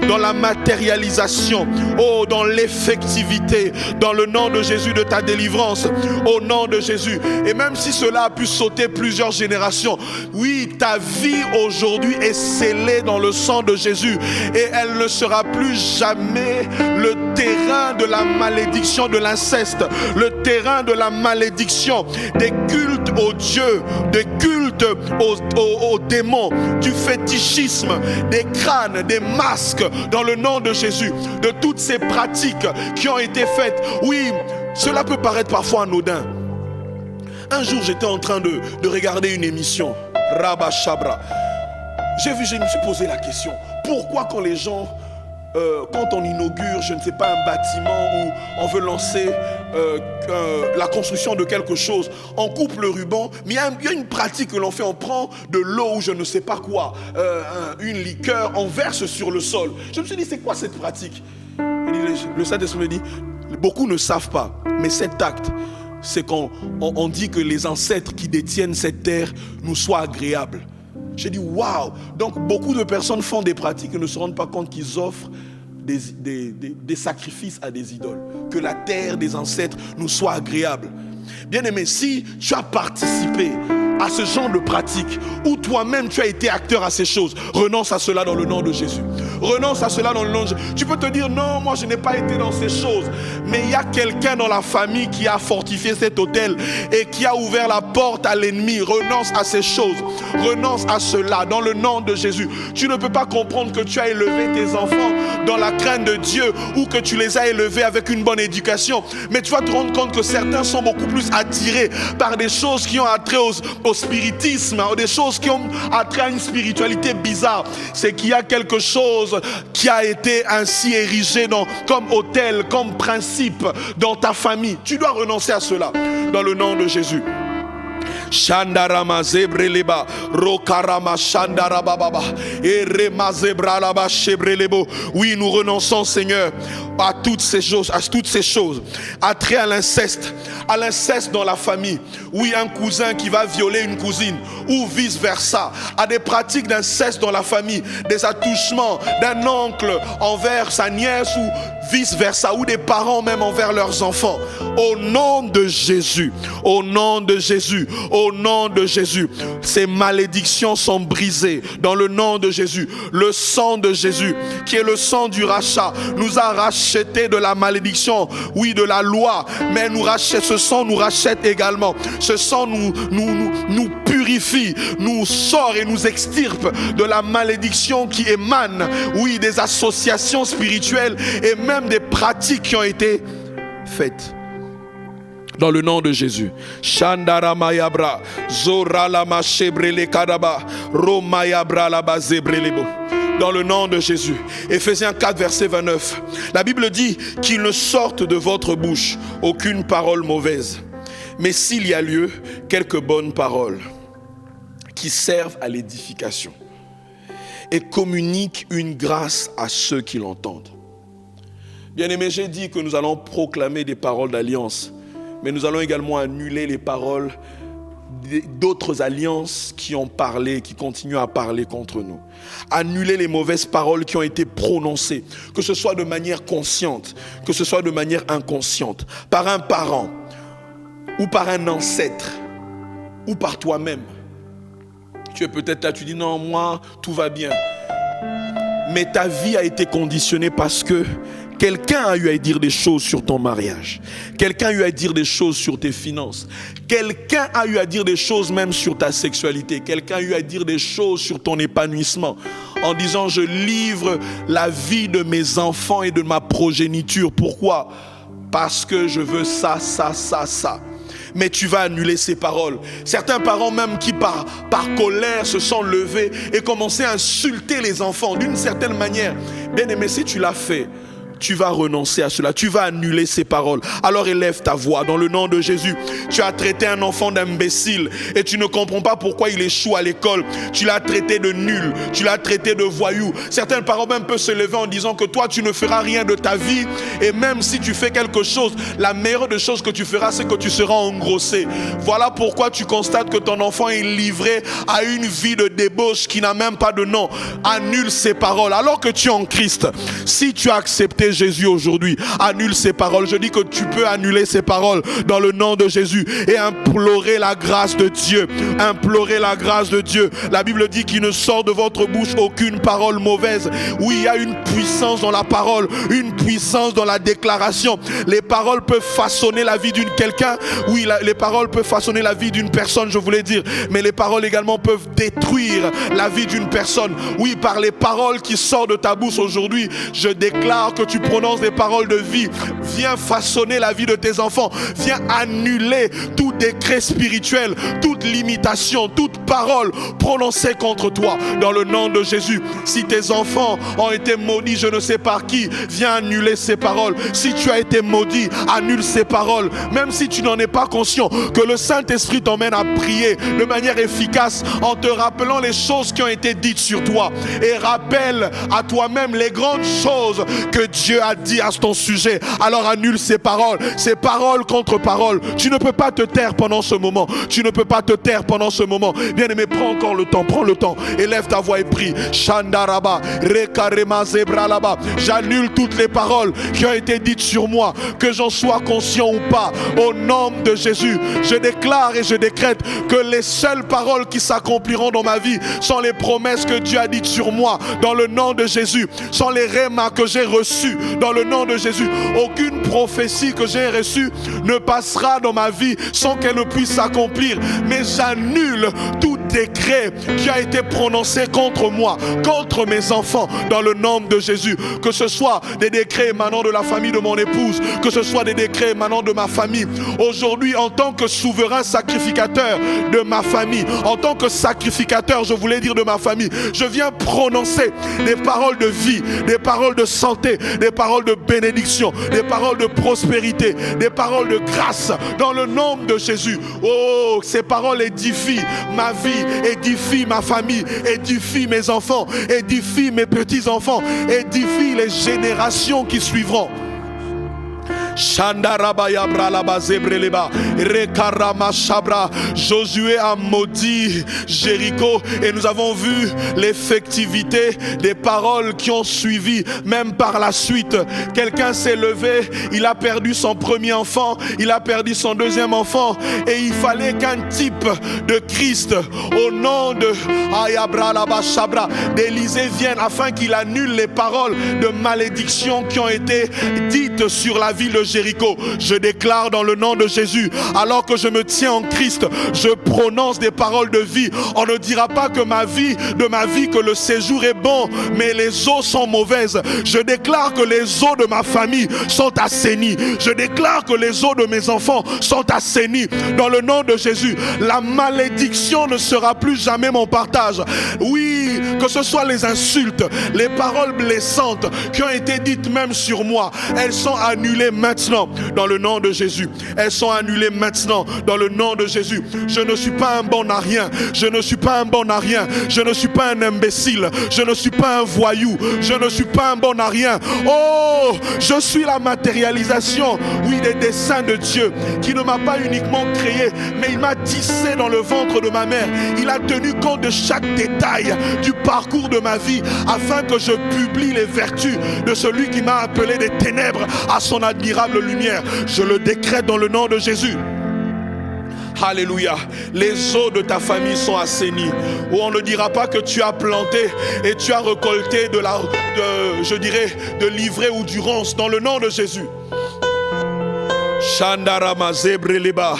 dans la matérialisation, oh, dans l'effectivité, dans le nom de Jésus de ta délivrance, au nom de Jésus. Et même si cela a pu sauter plusieurs générations, oui, ta vie aujourd'hui est scellée dans le sang de Jésus et elle ne sera plus jamais le terrain de la malédiction de l'inceste, le terrain de la malédiction des cultes aux dieux, des cultes aux démons, du fétichisme, des crânes, des masques, dans le nom de Jésus, de toutes ces pratiques qui ont été faites. Oui, cela peut paraître parfois anodin. Un jour, j'étais en train de regarder une émission, Rabba Shabra. Je me suis posé la question, pourquoi quand les gens, quand on inaugure, je ne sais pas, un bâtiment où on veut lancer la construction de quelque chose, on coupe le ruban, mais il y a une pratique que l'on fait, on prend de l'eau ou je ne sais pas quoi, une liqueur, on verse sur le sol. Je me suis dit, c'est quoi cette pratique? Le Saint-Esprit me dit, beaucoup ne savent pas, mais cet acte, c'est qu'on dit que les ancêtres qui détiennent cette terre nous soient agréables. J'ai dit waouh! Donc beaucoup de personnes font des pratiques et ne se rendent pas compte qu'ils offrent des sacrifices à des idoles. Que la terre des ancêtres nous soit agréable. Bien aimé, si tu as participé à ce genre de pratique, ou toi-même tu as été acteur à ces choses, renonce à cela dans le nom de Jésus. Renonce à cela dans le nom de Jésus. Tu peux te dire non, moi je n'ai pas été dans ces choses, mais il y a quelqu'un dans la famille qui a fortifié cet autel et qui a ouvert la porte à l'ennemi. Renonce à ces choses, renonce à cela dans le nom de Jésus. Tu ne peux pas comprendre que tu as élevé tes enfants dans la crainte de Dieu ou que tu les as élevés avec une bonne éducation, mais tu vas te rendre compte que certains sont beaucoup plus attirés par des choses qui ont attrait au spiritisme, des choses qui ont attrait à une spiritualité bizarre. C'est qu'il y a quelque chose qui a été ainsi érigé comme autel, comme principe dans ta famille. Tu dois renoncer à cela dans le nom de Jésus. Shandarama zebreleba rokarama shandarababa erema zebralaba shebrelebo. Oui, nous renonçons, Seigneur, à toutes ces choses, attrait à l'inceste dans la famille. Oui, un cousin qui va violer une cousine ou vice versa, à des pratiques d'inceste dans la famille, des attouchements d'un oncle envers sa nièce ou vice versa, ou des parents même envers leurs enfants. Au nom de Jésus, au nom de Jésus, au nom de Jésus, ces malédictions sont brisées dans le nom de Jésus. Le sang de Jésus, qui est le sang du rachat, nous a racheté de la malédiction, oui, de la loi, mais ce sang nous rachète également. Ce sang nous purifie, nous sort et nous extirpe de la malédiction qui émane, oui, des associations spirituelles et même des pratiques qui ont été faites. Dans le nom de Jésus. Shandara mayabra, zorala mashebrele kadaba, romayabra laba zebrelebo. Dans le nom de Jésus. Éphésiens 4, verset 29. La Bible dit qu'il ne sorte de votre bouche aucune parole mauvaise, mais s'il y a lieu, quelques bonnes paroles qui servent à l'édification et communiquent une grâce à ceux qui l'entendent. Bien-aimés, j'ai dit que nous allons proclamer des paroles d'alliance, mais nous allons également annuler les paroles d'autres alliances qui ont parlé, qui continuent à parler contre nous. Annuler les mauvaises paroles qui ont été prononcées, que ce soit de manière consciente, que ce soit de manière inconsciente, par un parent, ou par un ancêtre, ou par toi-même. Tu es peut-être là, tu dis non, moi, tout va bien. Mais ta vie a été conditionnée parce que quelqu'un a eu à dire des choses sur ton mariage. Quelqu'un a eu à dire des choses sur tes finances. Quelqu'un a eu à dire des choses même sur ta sexualité. Quelqu'un a eu à dire des choses sur ton épanouissement. En disant, je livre la vie de mes enfants et de ma progéniture. Pourquoi? Parce que je veux ça. Mais tu vas annuler ces paroles. Certains parents même qui par colère se sont levés et commencé à insulter les enfants d'une certaine manière. Bien aimé, si tu l'as fait, tu vas renoncer à cela, tu vas annuler ces paroles. Alors élève ta voix dans le nom de Jésus. Tu as traité un enfant d'imbécile et tu ne comprends pas pourquoi il échoue à l'école. Tu l'as traité de nul, tu l'as traité de voyou. Certaines paroles même peuvent se lever en disant que toi tu ne feras rien de ta vie, et même si tu fais quelque chose, la meilleure des choses que tu feras, c'est que tu seras engrossé. Voilà pourquoi tu constates que ton enfant est livré à une vie de débauche qui n'a même pas de nom. Annule ces paroles alors que tu es en Christ. Si tu as accepté Jésus aujourd'hui, annule ces paroles. Je dis que tu peux annuler ces paroles dans le nom de Jésus et implorer la grâce de Dieu. Implorer la grâce de Dieu. La Bible dit qu'il ne sort de votre bouche aucune parole mauvaise. Oui, il y a une puissance dans la parole, une puissance dans la déclaration. Les paroles peuvent façonner la vie d'une quelqu'un. Oui, les paroles peuvent façonner la vie d'une personne, je voulais dire. Mais les paroles également peuvent détruire la vie d'une personne. Oui, par les paroles qui sortent de ta bouche aujourd'hui, je déclare que tu prononces des paroles de vie. Viens façonner la vie de tes enfants. Viens annuler tout décret spirituel, toute limitation, toute parole prononcée contre toi. Dans le nom de Jésus, si tes enfants ont été maudits, je ne sais par qui, viens annuler ces paroles. Si tu as été maudit, annule ces paroles. Même si tu n'en es pas conscient, que le Saint-Esprit t'emmène à prier de manière efficace en te rappelant les choses qui ont été dites sur toi. Et rappelle à toi-même les grandes choses que Dieu a dit à ton sujet. Alors annule ces paroles contre paroles. Tu ne peux pas te taire pendant ce moment. Tu ne peux pas te taire pendant ce moment. Bien-aimé, prends encore le temps, prends le temps. Élève ta voix et prie. Shandaraba, Rekarema Zebralaba. J'annule toutes les paroles qui ont été dites sur moi, que j'en sois conscient ou pas. Au nom de Jésus, je déclare et je décrète que les seules paroles qui s'accompliront dans ma vie sont les promesses que Dieu a dites sur moi. Dans le nom de Jésus, sont les rémas que j'ai reçus. Dans le nom de Jésus, aucune prophétie que j'ai reçue ne passera dans ma vie sans qu'elle ne puisse s'accomplir. Mais j'annule tout décret qui a été prononcé contre moi, contre mes enfants, dans le nom de Jésus. Que ce soit des décrets émanant de la famille de mon épouse, que ce soit des décrets émanant de ma famille. Aujourd'hui, en tant que souverain sacrificateur de ma famille, en tant que sacrificateur, je voulais dire de ma famille, je viens prononcer des paroles de vie, des paroles de santé, des paroles de bénédiction, des paroles de prospérité, des paroles de grâce, dans le nom de Jésus. Oh, ces paroles édifient ma vie, édifient ma famille, édifient mes enfants, édifient mes petits-enfants, édifient les générations qui suivront. Josué a maudit Jéricho et nous avons vu l'effectivité des paroles qui ont suivi. Même par la suite, quelqu'un s'est levé, il a perdu son premier enfant, il a perdu son deuxième enfant, et il fallait qu'un type de Christ au nom de d'Élysée vienne afin qu'il annule les paroles de malédiction qui ont été dites sur la ville de Jéricho. Je déclare dans le nom de Jésus, alors que je me tiens en Christ, je prononce des paroles de vie. On ne dira pas que de ma vie que le séjour est bon, mais les eaux sont mauvaises. Je déclare que les eaux de ma famille sont assainies. Je déclare que les eaux de mes enfants sont assainies. Dans le nom de Jésus, la malédiction ne sera plus jamais mon partage. Oui, que ce soit les insultes, les paroles blessantes qui ont été dites même sur moi, elles sont annulées maintenant dans le nom de Jésus. Elles sont annulées maintenant dans le nom de Jésus. Je ne suis pas un bon à rien. Je ne suis pas un bon à rien. Je ne suis pas un imbécile. Je ne suis pas un voyou. Je ne suis pas un bon à rien. Oh, je suis la matérialisation, oui, des desseins de Dieu, qui ne m'a pas uniquement créé, mais il m'a tissé dans le ventre de ma mère. Il a tenu compte de chaque détail du parcours de ma vie afin que je publie les vertus de celui qui m'a appelé des ténèbres à son admirable lumière. Je le décrète dans le nom de Jésus. Alléluia. Les eaux de ta famille sont assainies. Où on ne dira pas que tu as planté et tu as récolté de l'ivraie ou du ronce dans le nom de Jésus. Shandarama zebreleba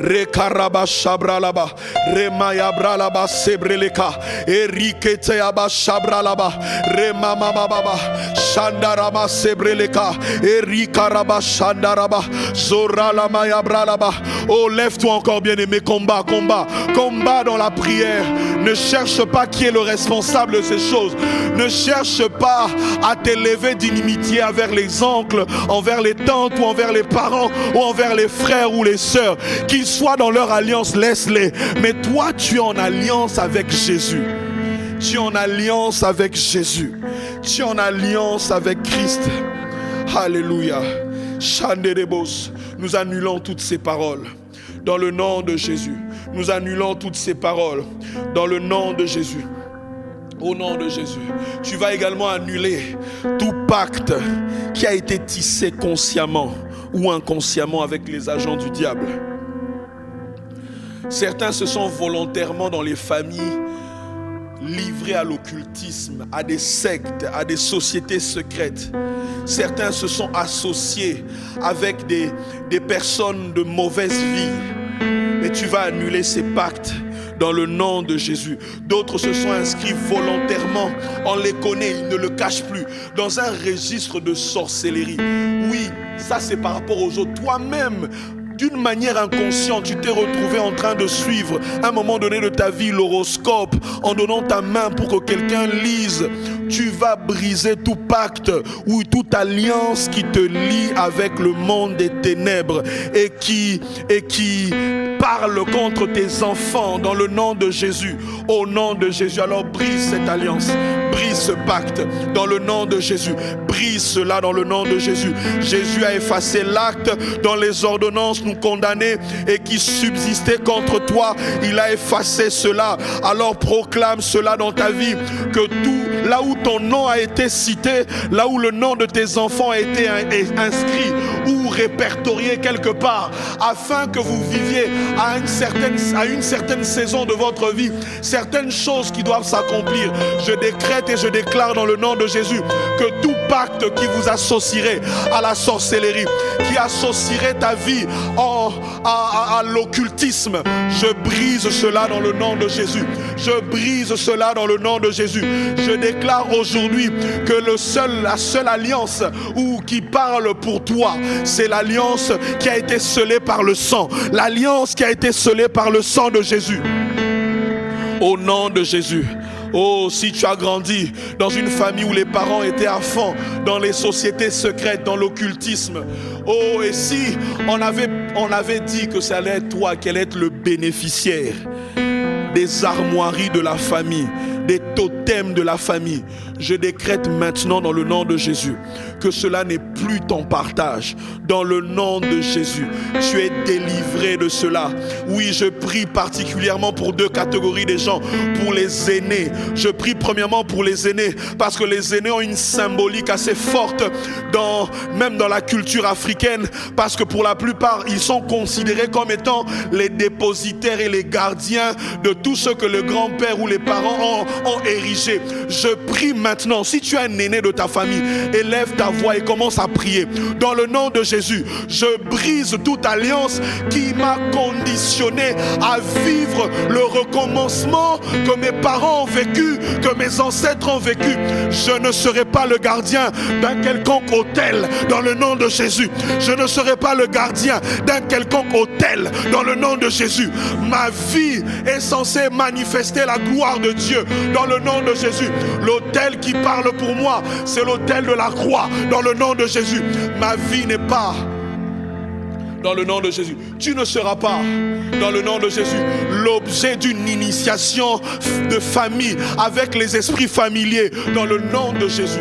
rekaraba shabralaba remayabralaba sebreleka eriketeaba shabralaba remamamababa shandarama sebreleka erikaraba shandaraba zoralama yabralaba. Oh, lève-toi encore, bien-aimé. Combat dans la prière. Ne cherche pas qui est le responsable de ces choses. Ne cherche pas à t'élever d'inimitié envers les oncles, envers les tantes ou envers les parents ou envers les frères ou les sœurs. Qu'ils soient dans leur alliance, laisse-les. Mais toi, tu es en alliance avec Jésus. Tu es en alliance avec Jésus. Tu es en alliance avec Christ. Alléluia. Chanderebos. Nous annulons toutes ces paroles. Dans le nom de Jésus. Nous annulons toutes ces paroles. Dans le nom de Jésus. Au nom de Jésus. Tu vas également annuler tout pacte qui a été tissé consciemment ou inconsciemment avec les agents du diable. Certains se sont volontairement dans les familles livrés à l'occultisme, à des sectes, à des sociétés secrètes. Certains se sont associés avec des personnes de mauvaise vie. Mais tu vas annuler ces pactes dans le nom de Jésus. D'autres se sont inscrits volontairement, on les connaît, ils ne le cachent plus, dans un registre de sorcellerie. Oui, ça c'est par rapport aux autres. Toi-même, d'une manière inconsciente, tu t'es retrouvé en train de suivre à un moment donné de ta vie l'horoscope en donnant ta main pour que quelqu'un lise. Tu vas briser tout pacte ou toute alliance qui te lie avec le monde des ténèbres et qui parle contre tes enfants dans le nom de Jésus. Au nom de Jésus, alors brise cette alliance. Brise ce pacte dans le nom de Jésus. Brise cela dans le nom de Jésus. Jésus a effacé l'acte dans les ordonnances nous condamner et qui subsistait contre toi. Il a effacé cela. Alors proclame cela dans ta vie, que tout, là où ton nom a été cité, là où le nom de tes enfants a été inscrit ou répertorié quelque part, afin que vous viviez à une certaine saison de votre vie, certaines choses qui doivent s'accomplir. Je décrète et je déclare dans le nom de Jésus que tout pacte qui vous associerait à la sorcellerie, qui associerait ta vie à l'occultisme, je brise cela dans le nom de Jésus. Je brise cela dans le nom de Jésus. Je déclare aujourd'hui que la seule alliance qui parle pour toi, c'est l'alliance qui a été scellée par le sang. L'alliance qui a été scellée par le sang de Jésus. Au nom de Jésus. Oh, si tu as grandi dans une famille où les parents étaient à fond dans les sociétés secrètes, dans l'occultisme. Oh, et si on avait dit que ça allait être toi qui allais être le bénéficiaire des armoiries de la famille, des totems de la famille. Je décrète maintenant dans le nom de Jésus que cela n'est plus ton partage. Dans le nom de Jésus, tu es délivré de cela. Oui, je prie particulièrement pour deux catégories de gens. Pour les aînés, je prie premièrement pour les aînés, parce que les aînés ont une symbolique assez forte même dans la culture africaine, parce que pour la plupart, ils sont considérés comme étant les dépositaires et les gardiens de tout ce que le grand-père ou les parents ont érigé. Je prie maintenant, si tu es un aîné de ta famille, élève ta voix et commence à prier. Dans le nom de Jésus, je brise toute alliance qui m'a conditionné à vivre le recommencement que mes parents ont vécu, que mes ancêtres ont vécu. Je ne serai pas le gardien d'un quelconque autel dans le nom de Jésus. Je ne serai pas le gardien d'un quelconque autel dans le nom de Jésus. Ma vie est censée manifester la gloire de Dieu dans le nom de Jésus. L'autel qui parle pour moi, c'est l'autel de la croix dans le nom de Jésus. Ma vie n'est pas dans le nom de Jésus. Tu ne seras pas dans le nom de Jésus l'objet d'une initiation de famille avec les esprits familiers dans le nom de Jésus.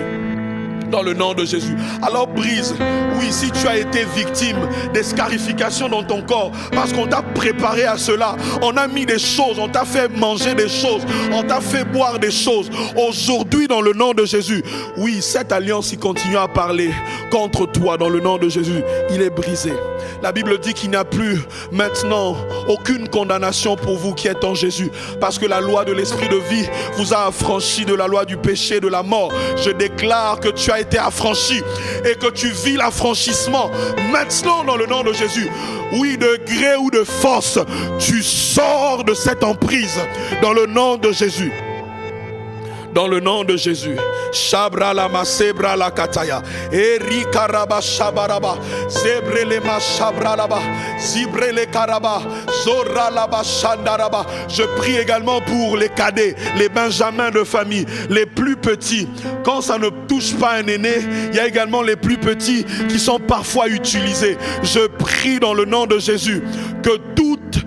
Dans le nom de Jésus. Alors brise. Oui, si tu as été victime des scarifications dans ton corps, parce qu'on t'a préparé à cela, on a mis des choses, on t'a fait manger des choses, on t'a fait boire des choses. Aujourd'hui, dans le nom de Jésus, oui, cette alliance qui continue à parler contre toi, dans le nom de Jésus, il est brisé. La Bible dit qu'il n'y a plus maintenant aucune condamnation pour vous qui êtes en Jésus, parce que la loi de l'esprit de vie vous a affranchi de la loi du péché, de la mort. Je déclare que tu as été affranchi et que tu vis l'affranchissement maintenant dans le nom de Jésus. Oui, de gré ou de force, tu sors de cette emprise dans le nom de Jésus. Dans le nom de Jésus. Shabra la masebra la kataya. Eri karaba shabaraba. Zebre le ma shabra laba. Zibre le karaba. Zora laba shandaraba. Je prie également pour les cadets, les benjamins de famille, les plus petits. Quand ça ne touche pas un aîné, il y a également les plus petits qui sont parfois utilisés. Je prie dans le nom de Jésus que toute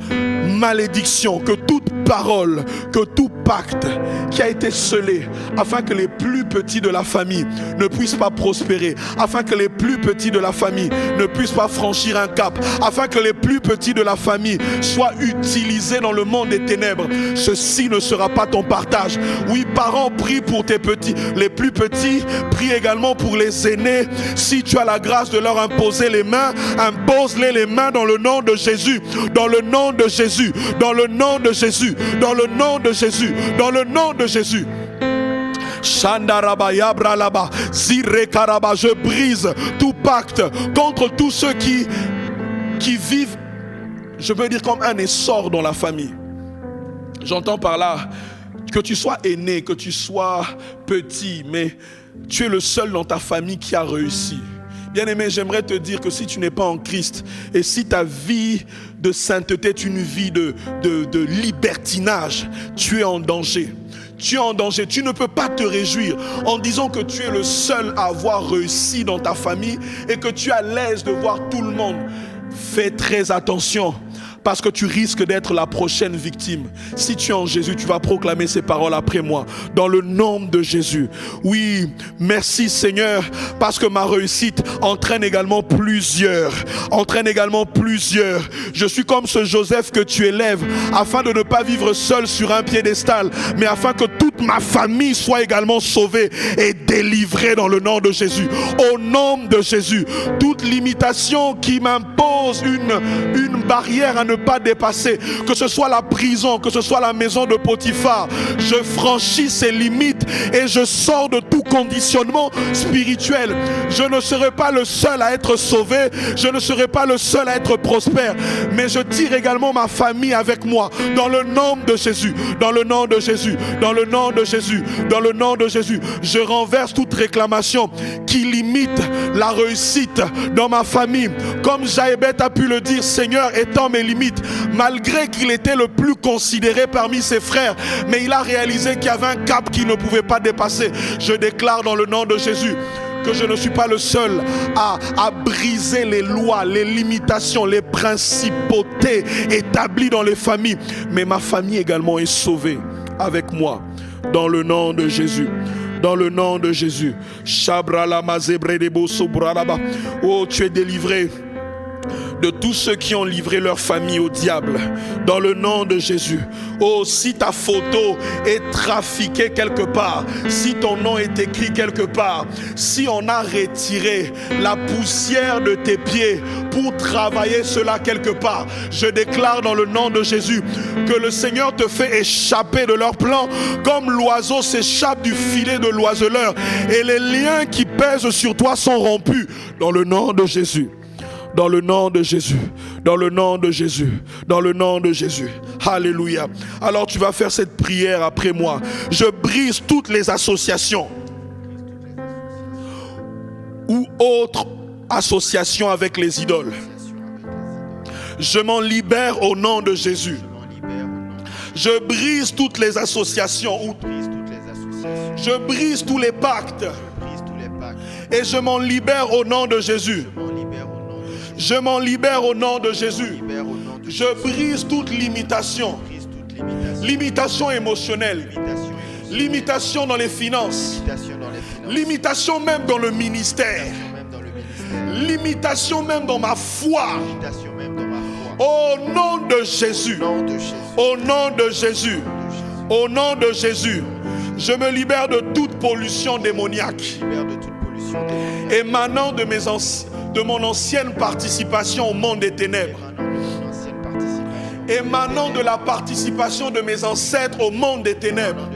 malédiction, que toute parole, que tout pacte qui a été scellé afin que les plus petits de la famille ne puissent pas prospérer, afin que les plus petits de la famille ne puissent pas franchir un cap, afin que les plus petits de la famille soient utilisés dans le monde des ténèbres, ceci ne sera pas ton partage. Oui, parents, prie pour tes petits, les plus petits, prie également pour les aînés. Si tu as la grâce de leur imposer les mains, impose-les les mains dans le nom de Jésus, dans le nom de Jésus, dans le nom de Jésus, dans le nom de Jésus, dans le nom de Jésus. Shandaraba yabralaba zirekaraba. Je brise tout pacte contre tous ceux qui vivent, je veux dire, comme un essor dans la famille. J'entends par là que tu sois aîné, que tu sois petit, mais tu es le seul dans ta famille qui a réussi. Bien-aimé, j'aimerais te dire que si tu n'es pas en Christ et si ta vie de sainteté est une vie de libertinage, tu es en danger. Tu es en danger. Tu ne peux pas te réjouir en disant que tu es le seul à avoir réussi dans ta famille et que tu es à l'aise de voir tout le monde. Fais très attention. Parce que tu risques d'être la prochaine victime. Si tu es en Jésus, tu vas proclamer ces paroles après moi. Dans le nom de Jésus. Oui, merci Seigneur. Parce que ma réussite entraîne également plusieurs. Je suis comme ce Joseph que tu élèves. Afin de ne pas vivre seul sur un piédestal. Mais afin que toute ma famille soit également sauvée et délivrée dans le nom de Jésus. Au nom de Jésus. Toute limitation qui m'impose une barrière à ne pas dépasser, que ce soit la prison, que ce soit la maison de Potiphar, je franchis ces limites et je sors de tout conditionnement spirituel. Je ne serai pas le seul à être sauvé, je ne serai pas le seul à être prospère, mais je tire également ma famille avec moi, dans le nom de Jésus, dans le nom de Jésus, dans le nom de Jésus, dans le nom de Jésus. Je renverse toute réclamation qui limite la réussite dans ma famille. Comme Jaébet a pu le dire, Seigneur, étends mes limites, malgré qu'il était le plus considéré parmi ses frères, mais il a réalisé qu'il y avait un cap qu'il ne pouvait pas dépasser. Je déclare dans le nom de Jésus que je ne suis pas le seul à briser les lois, les limitations, les principautés établies dans les familles, mais ma famille également est sauvée avec moi, dans le nom de Jésus. Dans le nom de Jésus. Oh, tu es délivré de tous ceux qui ont livré leur famille au diable, dans le nom de Jésus. Oh, si ta photo est trafiquée quelque part, si ton nom est écrit quelque part, si on a retiré la poussière de tes pieds pour travailler cela quelque part, je déclare dans le nom de Jésus que le Seigneur te fait échapper de leur plan comme l'oiseau s'échappe du filet de l'oiseleur, et les liens qui pèsent sur toi sont rompus dans le nom de Jésus. Dans le nom de Jésus, dans le nom de Jésus, dans le nom de Jésus. Alléluia. Alors tu vas faire cette prière après moi. Je brise toutes les associations ou autres associations avec les idoles. Je m'en libère au nom de Jésus. Je brise toutes les associations. Je brise tous les pactes. Et je m'en libère au nom de Jésus. Je m'en libère au nom de Jésus. Je brise toute limitation. Limitation émotionnelle. Limitation dans les finances. Limitation même dans le ministère. Limitation même dans ma foi. Au nom de Jésus. Au nom de Jésus. Au nom de Jésus. Je me libère de toute pollution démoniaque. Émanant de mon ancienne participation au monde des ténèbres. Émanant de la participation de mes ancêtres au monde des ténèbres.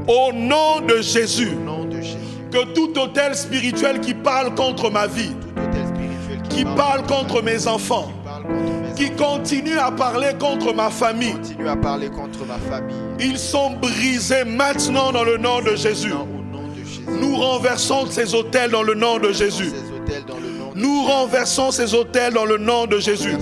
Au nom de Jésus. Que tout autel spirituel qui parle contre ma vie, qui parle contre mes enfants, qui continuent à parler contre ma famille, continue à parler contre ma famille. ils sont brisés maintenant dans le nom de Jésus. Au nom de Jésus. Nous renversons ces autels dans le nom de Jésus. Ces autels dans le nom de Nous renversons ces autels dans le nom de Jésus.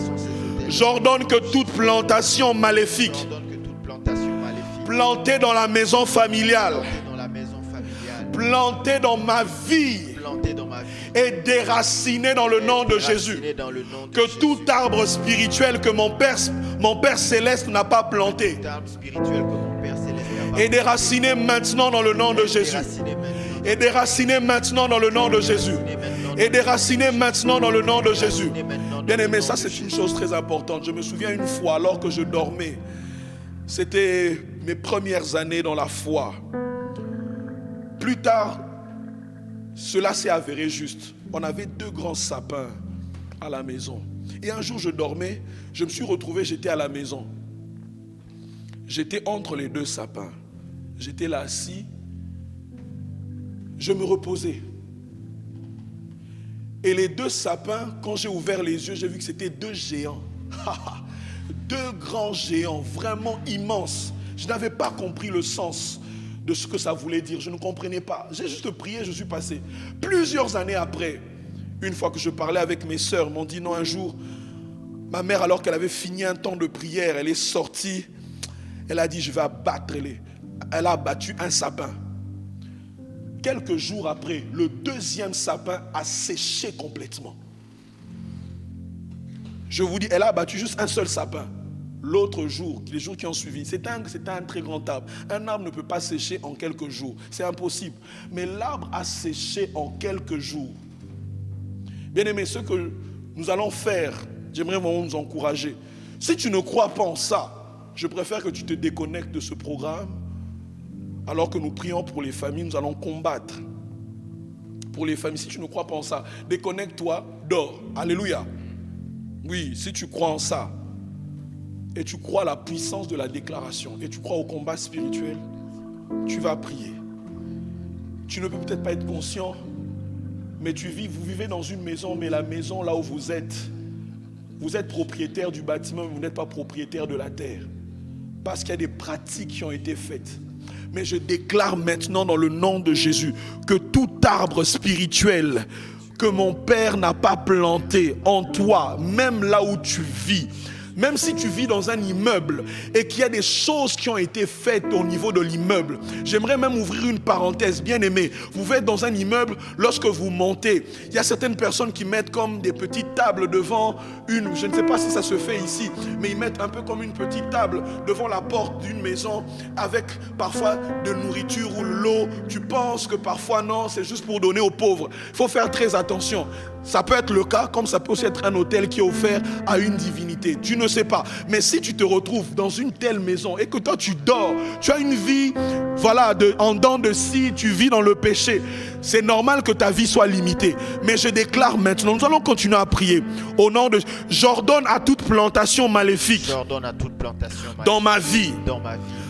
J'ordonne que toute plantation maléfique J'ordonne que toute plantation maléfique plantée dans la maison familiale, plantée dans la maison familiale, plantée dans ma vie plantée dans ma vie, et déracinée dans le nom de Jésus. déracinée dans le nom de Que Jésus. tout arbre spirituel que mon Père céleste n'a pas planté Tout arbre spirituel que mon Père céleste n'a pas est déraciné maintenant dans le nom de Jésus. déraciné maintenant. Est déraciné maintenant dans le nom de Jésus. Est déraciné maintenant dans le nom de Jésus. Bien aimé, ça c'est une chose très importante. Je me souviens une fois alors que je dormais. C'était mes premières années dans la foi. Plus tard, cela s'est avéré juste. On avait 2 grands sapins à la maison. Et un jour, je dormais, je me suis retrouvé, j'étais à la maison. J'étais entre les 2 sapins. J'étais là assis. Je me reposais. Et les 2 sapins, quand j'ai ouvert les yeux, j'ai vu que c'était 2 géants. 2 grands géants, vraiment immenses. Je n'avais pas compris le sens de ce que ça voulait dire. Je ne comprenais pas. J'ai juste prié, je suis passé. Plusieurs années après, une fois que je parlais avec mes sœurs, m'ont dit non, un jour, ma mère, alors qu'elle avait fini un temps de prière, elle est sortie. Elle a dit, je vais abattre les. Elle a abattu un sapin. Quelques jours après, le 2e sapin a séché complètement. Je vous dis, elle a abattu juste un seul sapin. L'autre jour, les jours qui ont suivi, c'était un très grand arbre. Un arbre ne peut pas sécher en quelques jours. C'est impossible. Mais l'arbre a séché en quelques jours. Bien aimé, ce que nous allons faire, j'aimerais vraiment nous encourager. Si tu ne crois pas en ça, je préfère que tu te déconnectes de ce programme. Alors que nous prions pour les familles, nous allons combattre pour les familles. Si tu ne crois pas en ça, déconnecte-toi, dors. Alléluia. Oui, si tu crois en ça, et tu crois à la puissance de la déclaration, et tu crois au combat spirituel, tu vas prier. Tu ne peux peut-être pas être conscient, mais vous vivez dans une maison, mais la maison là où vous êtes propriétaire du bâtiment, mais vous n'êtes pas propriétaire de la terre. Parce qu'il y a des pratiques qui ont été faites. Mais je déclare maintenant dans le nom de Jésus que tout arbre spirituel que mon Père n'a pas planté en toi, même là où tu vis, même si tu vis dans un immeuble et qu'il y a des choses qui ont été faites au niveau de l'immeuble, j'aimerais même ouvrir une parenthèse, bien aimé. Vous êtes dans un immeuble, lorsque vous montez, il y a certaines personnes qui mettent comme des petites tables devant une, je ne sais pas si ça se fait ici, mais ils mettent un peu comme une petite table devant la porte d'une maison avec parfois de nourriture ou l'eau. Tu penses que parfois non, c'est juste pour donner aux pauvres. Il faut faire très attention. Ça peut être le cas, comme ça peut aussi être un hôtel qui est offert à une divinité. Tu ne sais pas. Mais si tu te retrouves dans une telle maison et que toi tu dors, tu as une vie, voilà, en dents de scie, tu vis dans le péché. C'est normal que ta vie soit limitée. Mais je déclare maintenant, nous allons continuer à prier. Au nom de, j'ordonne à toute plantation maléfique. J'ordonne à toute plantation maléfique dans ma vie.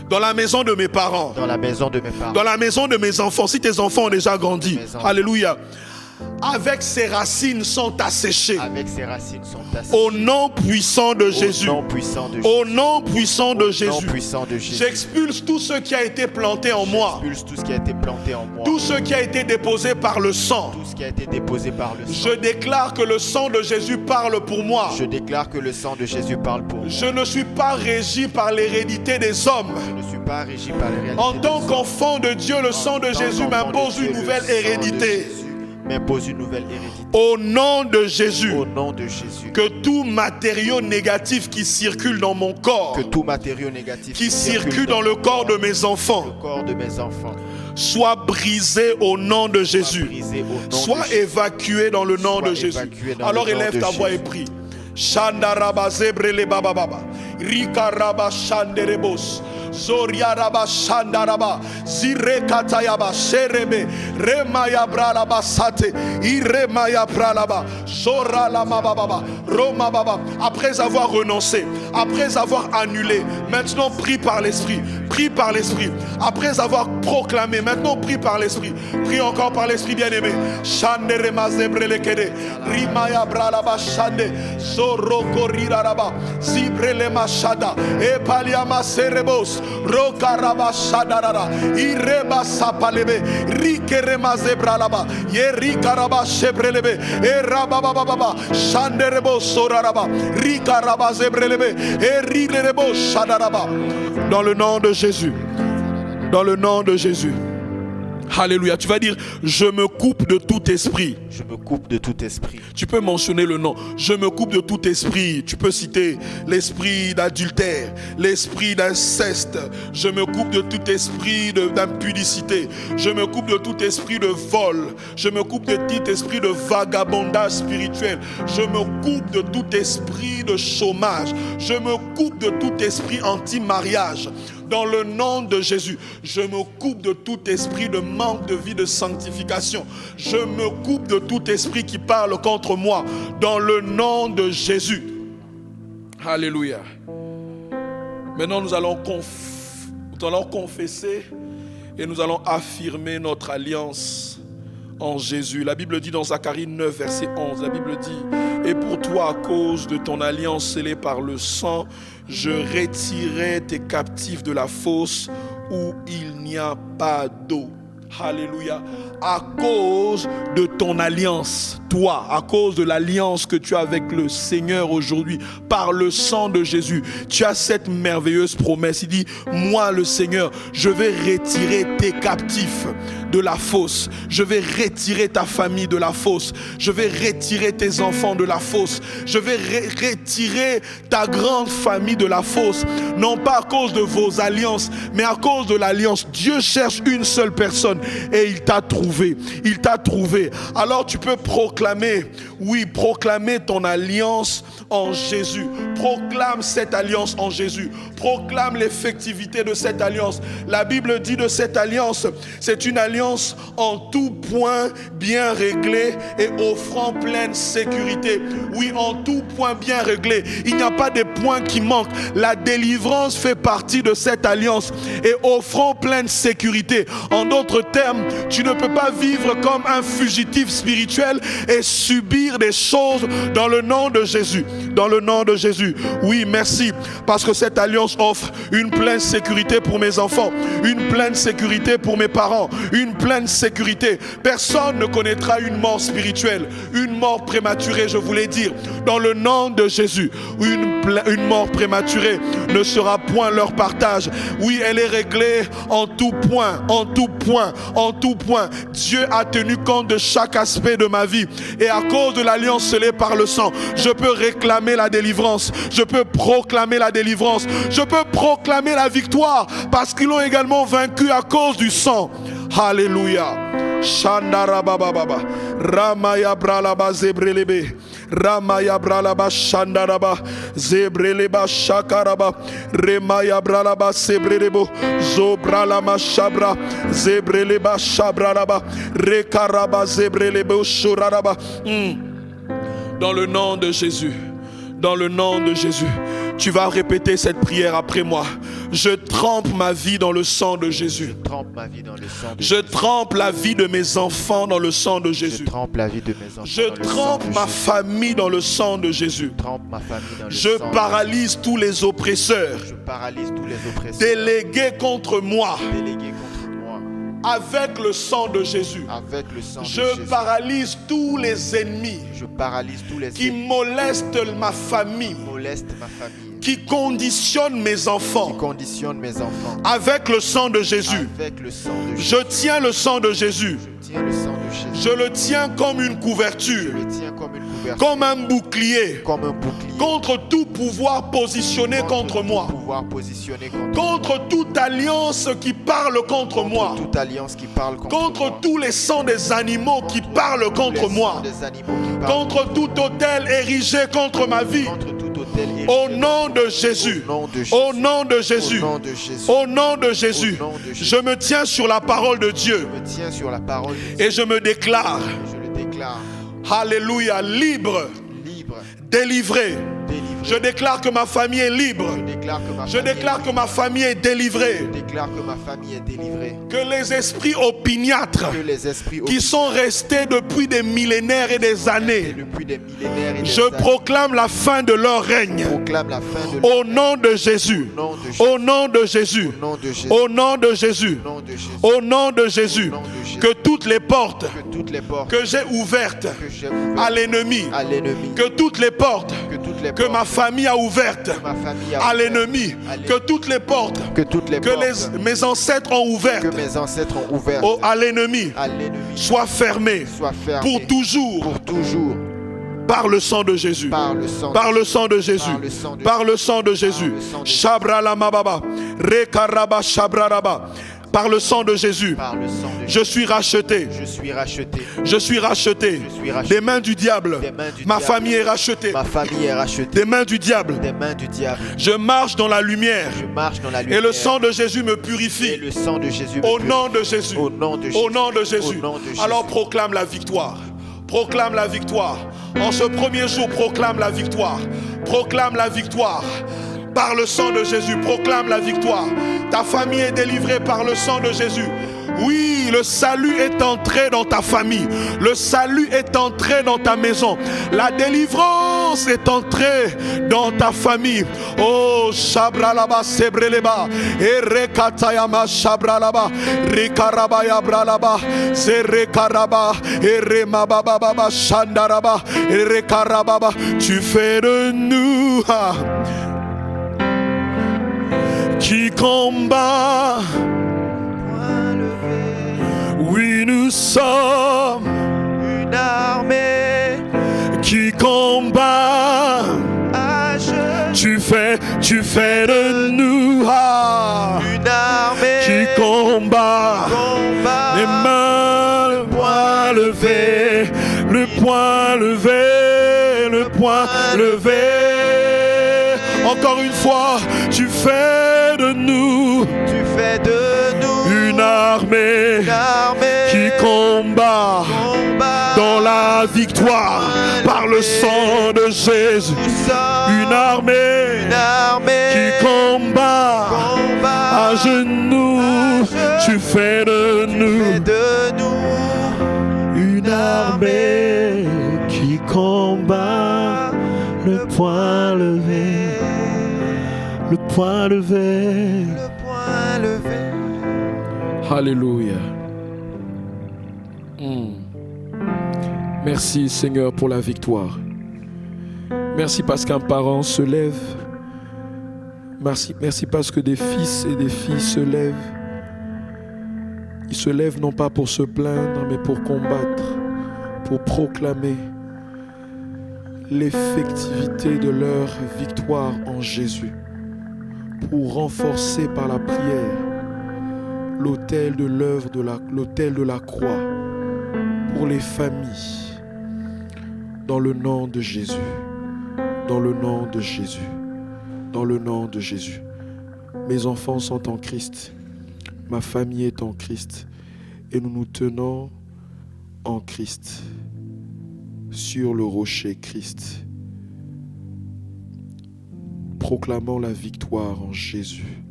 Dans la maison de mes parents. Dans la maison de mes parents. Dans la maison de mes enfants. Si tes enfants ont déjà grandi. Alléluia. Avec ses racines sont asséchées. Avec ses racines sont asséchées. Au nom puissant de Jésus. Au nom puissant de Jésus. Au nom puissant de Jésus. Au nom puissant de Jésus. J'expulse tout ce qui a été planté en moi. J'expulse tout ce qui a été planté en moi. Tout ce qui a été déposé par le sang. Tout ce qui a été déposé par le sang. Je déclare que le sang de Jésus parle pour moi. Je déclare que le sang de Jésus parle pour moi. Je ne suis pas régi par l'hérédité des hommes. Je ne suis pas régi par l'hérédité des hommes. En tant qu'enfant de Dieu, le sang de Jésus m'impose une nouvelle hérédité. M'impose une nouvelle hérédité. Au nom de Jésus. Au nom de Jésus. Que tout matériau négatif qui circule dans mon corps. Que tout matériau négatif qui circule dans le corps de mes enfants. Le corps de mes enfants. Soit brisé au nom de Jésus. Soit évacué dans le nom de Jésus. Alors élève ta voix et prie. Shandaraba zebrele baba baba. Rikaraba shanderebos. Zoriaraba Shandaraba Zirekatayaba Serebe Remaya Bralaba Sate Iremaya Bralaba Zoralama Baba Roma Baba. Après avoir renoncé, après avoir annulé, maintenant prie par l'esprit. Prie Prie par l'Esprit. Après avoir proclamé, maintenant prie par l'Esprit. Prie encore par l'Esprit bien-aimé. Rimaya bralaba shande Zoroko riraraba Zibrelema shada Epaliama serebos Rokaraba shadarara Ireba sapalebe Rikerema zebralaba Yerikaraba shebrelebe Erabababa Shanderebo soraraba Rikaraba zebrelebe Erirebo shadaraba. Dans le nom de Jésus. Dans le nom de Jésus. Alléluia. Tu vas dire, je me coupe de tout esprit. Je me coupe de tout esprit. Tu peux mentionner le nom. Je me coupe de tout esprit. Tu peux citer l'esprit d'adultère, l'esprit d'inceste. Je me coupe de tout esprit d'impudicité. Je me coupe de tout esprit de vol. Je me coupe de tout esprit de vagabondage spirituel. Je me coupe de tout esprit de chômage. Je me coupe de tout esprit anti-mariage. Dans le nom de Jésus, je me coupe de tout esprit de manque de vie de sanctification. Je me coupe de tout esprit qui parle contre moi. Dans le nom de Jésus. Alléluia. Maintenant, nous allons confesser et nous allons affirmer notre alliance en Jésus. La Bible dit dans Zacharie 9, verset 11, la Bible dit: et pour toi, à cause de ton alliance scellée par le sang, je retirerai tes captifs de la fosse où il n'y a pas d'eau. Alléluia. À cause de ton alliance, toi, à cause de l'alliance que tu as avec le Seigneur aujourd'hui, par le sang de Jésus, tu as cette merveilleuse promesse. Il dit: moi le Seigneur, je vais retirer tes captifs de la fosse. Je vais retirer ta famille de la fosse. Je vais retirer tes enfants de la fosse. Je vais retirer ta grande famille de la fosse. Non pas à cause de vos alliances, mais à cause de l'alliance. Dieu cherche une seule personne et il t'a trouvé. Il t'a trouvé. Alors tu peux proclamer, oui, proclamer ton alliance en Jésus. Proclame cette alliance en Jésus. Proclame l'effectivité de cette alliance. La Bible dit de cette alliance, c'est une alliance en tout point bien réglée et offrant pleine sécurité. Oui, en tout point bien réglé. Il n'y a pas de points qui manquent. La délivrance fait partie de cette alliance et offrant pleine sécurité. En d'autres termes, tu ne peux pas vivre comme un fugitif spirituel et subir des choses dans le nom de Jésus. Dans le nom de Jésus. Oui, merci. Parce que cette alliance offre une pleine sécurité pour mes enfants, une pleine sécurité pour mes parents, une pleine sécurité. Personne ne connaîtra une mort spirituelle, une mort prématurée, je voulais dire. Dans le nom de Jésus, une mort prématurée ne sera point leur partage. Oui, elle est réglée en tout point, en tout point, en tout point. Dieu a tenu compte de chaque aspect de ma vie. Et à cause de l'alliance scellée par le sang, je peux réclamer la délivrance. Je peux proclamer la délivrance. Je peux proclamer la victoire parce qu'ils l'ont également vaincu à cause du sang. Alléluia. Shandarabababa. Ramaya bralaba zebrelebe. Ramaya bralaba shandaraba. Zebreleba shakaraba. Remaya bralaba sebrelebo. Zobralama shabra. Zebreleba shabralaba. Rekaraba zebrelebo shuraraba. Dans le nom de Jésus. Dans le nom de Jésus. Tu vas répéter cette prière après moi. Je trempe ma vie dans le sang de Jésus. Je trempe ma vie dans le sang de Je Jésus. trempe la vie de mes enfants dans le sang de Jésus. Je trempe la vie de mes enfants Je dans le sang trempe de ma Jésus. famille dans le sang de Jésus. Je trempe ma famille dans le Je sang de paralyse tous les oppresseurs Jésus. Je paralyse tous les oppresseurs délégués contre moi délégués contre moi avec le sang de Jésus. avec le sang de Je Jésus. paralyse tous les ennemis Je paralyse tous les qui ennemis molestent ma famille, qui molestent ma famille, qui conditionnent mes qui enfants conditionnent mes enfants avec le sang de Jésus. avec le sang de Jésus. Je tiens le sang de Jésus. Je tiens le sang de Jésus. Je le tiens comme une Je couverture, le tiens comme une couverture, comme un bouclier comme un bouclier contre tout pouvoir positionné contre tout moi, pouvoir positionné contre contre toute alliance qui parle contre moi, toute alliance qui parle contre contre moi, tous les sangs des animaux qui parlent contre les moi, sangs des animaux qui parlent contre tout autel érigé contre ma vie. contre tout autel érigé Au nom de Jésus, au nom de Jésus, au nom de Jésus, au nom de Jésus, au nom de Jésus, au nom de Jésus. je me tiens sur la parole de Dieu je me tiens sur la parole de Dieu et je me déclare, et je le déclare alléluia, libre, libre, délivré, délivré Je déclare que ma famille est libre. Je déclare que ma famille est Je déclare que ma famille est délivrée. Je déclare que ma famille est délivrée. Que les esprits opiniâtres Que les esprits qui sont restés depuis des millénaires et des années, depuis des millénaires et des je années, proclame la fin de leur règne. proclame la fin de Au nom de Jésus. Au nom de Jésus. Au nom de Jésus. Au nom de Jésus. Au nom de Jésus. Au nom de Jésus. Que toutes les portes Que toutes les portes que j'ai ouvertes que j'ai ouvertes à l'ennemi, à l'ennemi, que toutes les portes que toutes les que portes ma famille a ouvertes que ma famille a à ouvertes, l'ennemi, à l'ennemi, que toutes les portes que toutes les que portes mes ancêtres ont ouvertes que mes ancêtres ont ouvertes à l'ennemi à l'ennemi soient fermées soient fermées pour toujours pour toujours par le sang de Jésus. par le sang Par le sang de Jésus. le sang de Par le sang de Jésus. le sang de Jésus. Shabra mababa. Rekaraba shabraraba. Par le sang de Jésus. par le sang de Je suis racheté. Je suis racheté. Je suis racheté. Je suis racheté. Des mains du diable. Des mains du Ma diable. famille est rachetée. Ma famille est rachetée. Des mains du diable. Des mains du diable. Je marche dans la lumière. Je marche dans la lumière. Et le sang de Jésus me Et purifie. le sang de Jésus me Au purifie. nom de Jésus. Au nom de Jésus. Au nom de Jésus. Au nom de Jésus. Alors proclame la victoire. Proclame la victoire. En ce premier jour, proclame la victoire. Proclame la victoire. Par le sang de Jésus, proclame la victoire. Ta famille est délivrée par le sang de Jésus. Oui, le salut est entré dans ta famille. Le salut est entré dans ta maison. La délivrance est entrée dans ta famille. Oh, Shabralaba, Sebreleba, Erekatayama, Shabralaba, Rikaraba, Yabralaba, Zerekaraba, Eremababa, Shandaraba, Erekarababa. Tu fais de nous qui combat. Oui, nous sommes Une armée qui combat. à genoux. Tu fais de nous Une armée qui combat. combat. Les mains, le poing levé, le poing levé, le poing levé. Encore une fois, tu fais de nous Tu fais de nous une armée qui combat combat. dans la victoire par le sang de Jésus. Nous sommes Une armée qui combat à genoux. Tu fais de nous de nous une armée qui combat. Le poing levé, le poing levé. le poing levé. Alléluia. Merci Seigneur pour la victoire. Merci parce qu'un parent se lève. Merci parce que des fils et des filles se lèvent. Ils se lèvent non pas pour se plaindre, mais pour combattre, pour proclamer l'effectivité de leur victoire en Jésus, pour renforcer par la prière l'autel de l'œuvre, l'autel de la croix, pour les familles, dans le nom de Jésus, dans le nom de Jésus, dans le nom de Jésus. Mes enfants sont en Christ, ma famille est en Christ, et nous nous tenons en Christ, sur le rocher Christ, proclamant la victoire en Jésus,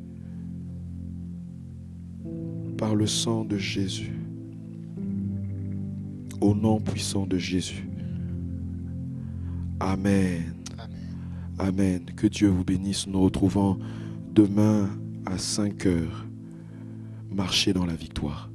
par le sang de Jésus, au nom puissant de Jésus. Amen. Amen. Que Dieu vous bénisse. Nous nous retrouvons demain à 5h. Marchez dans la victoire.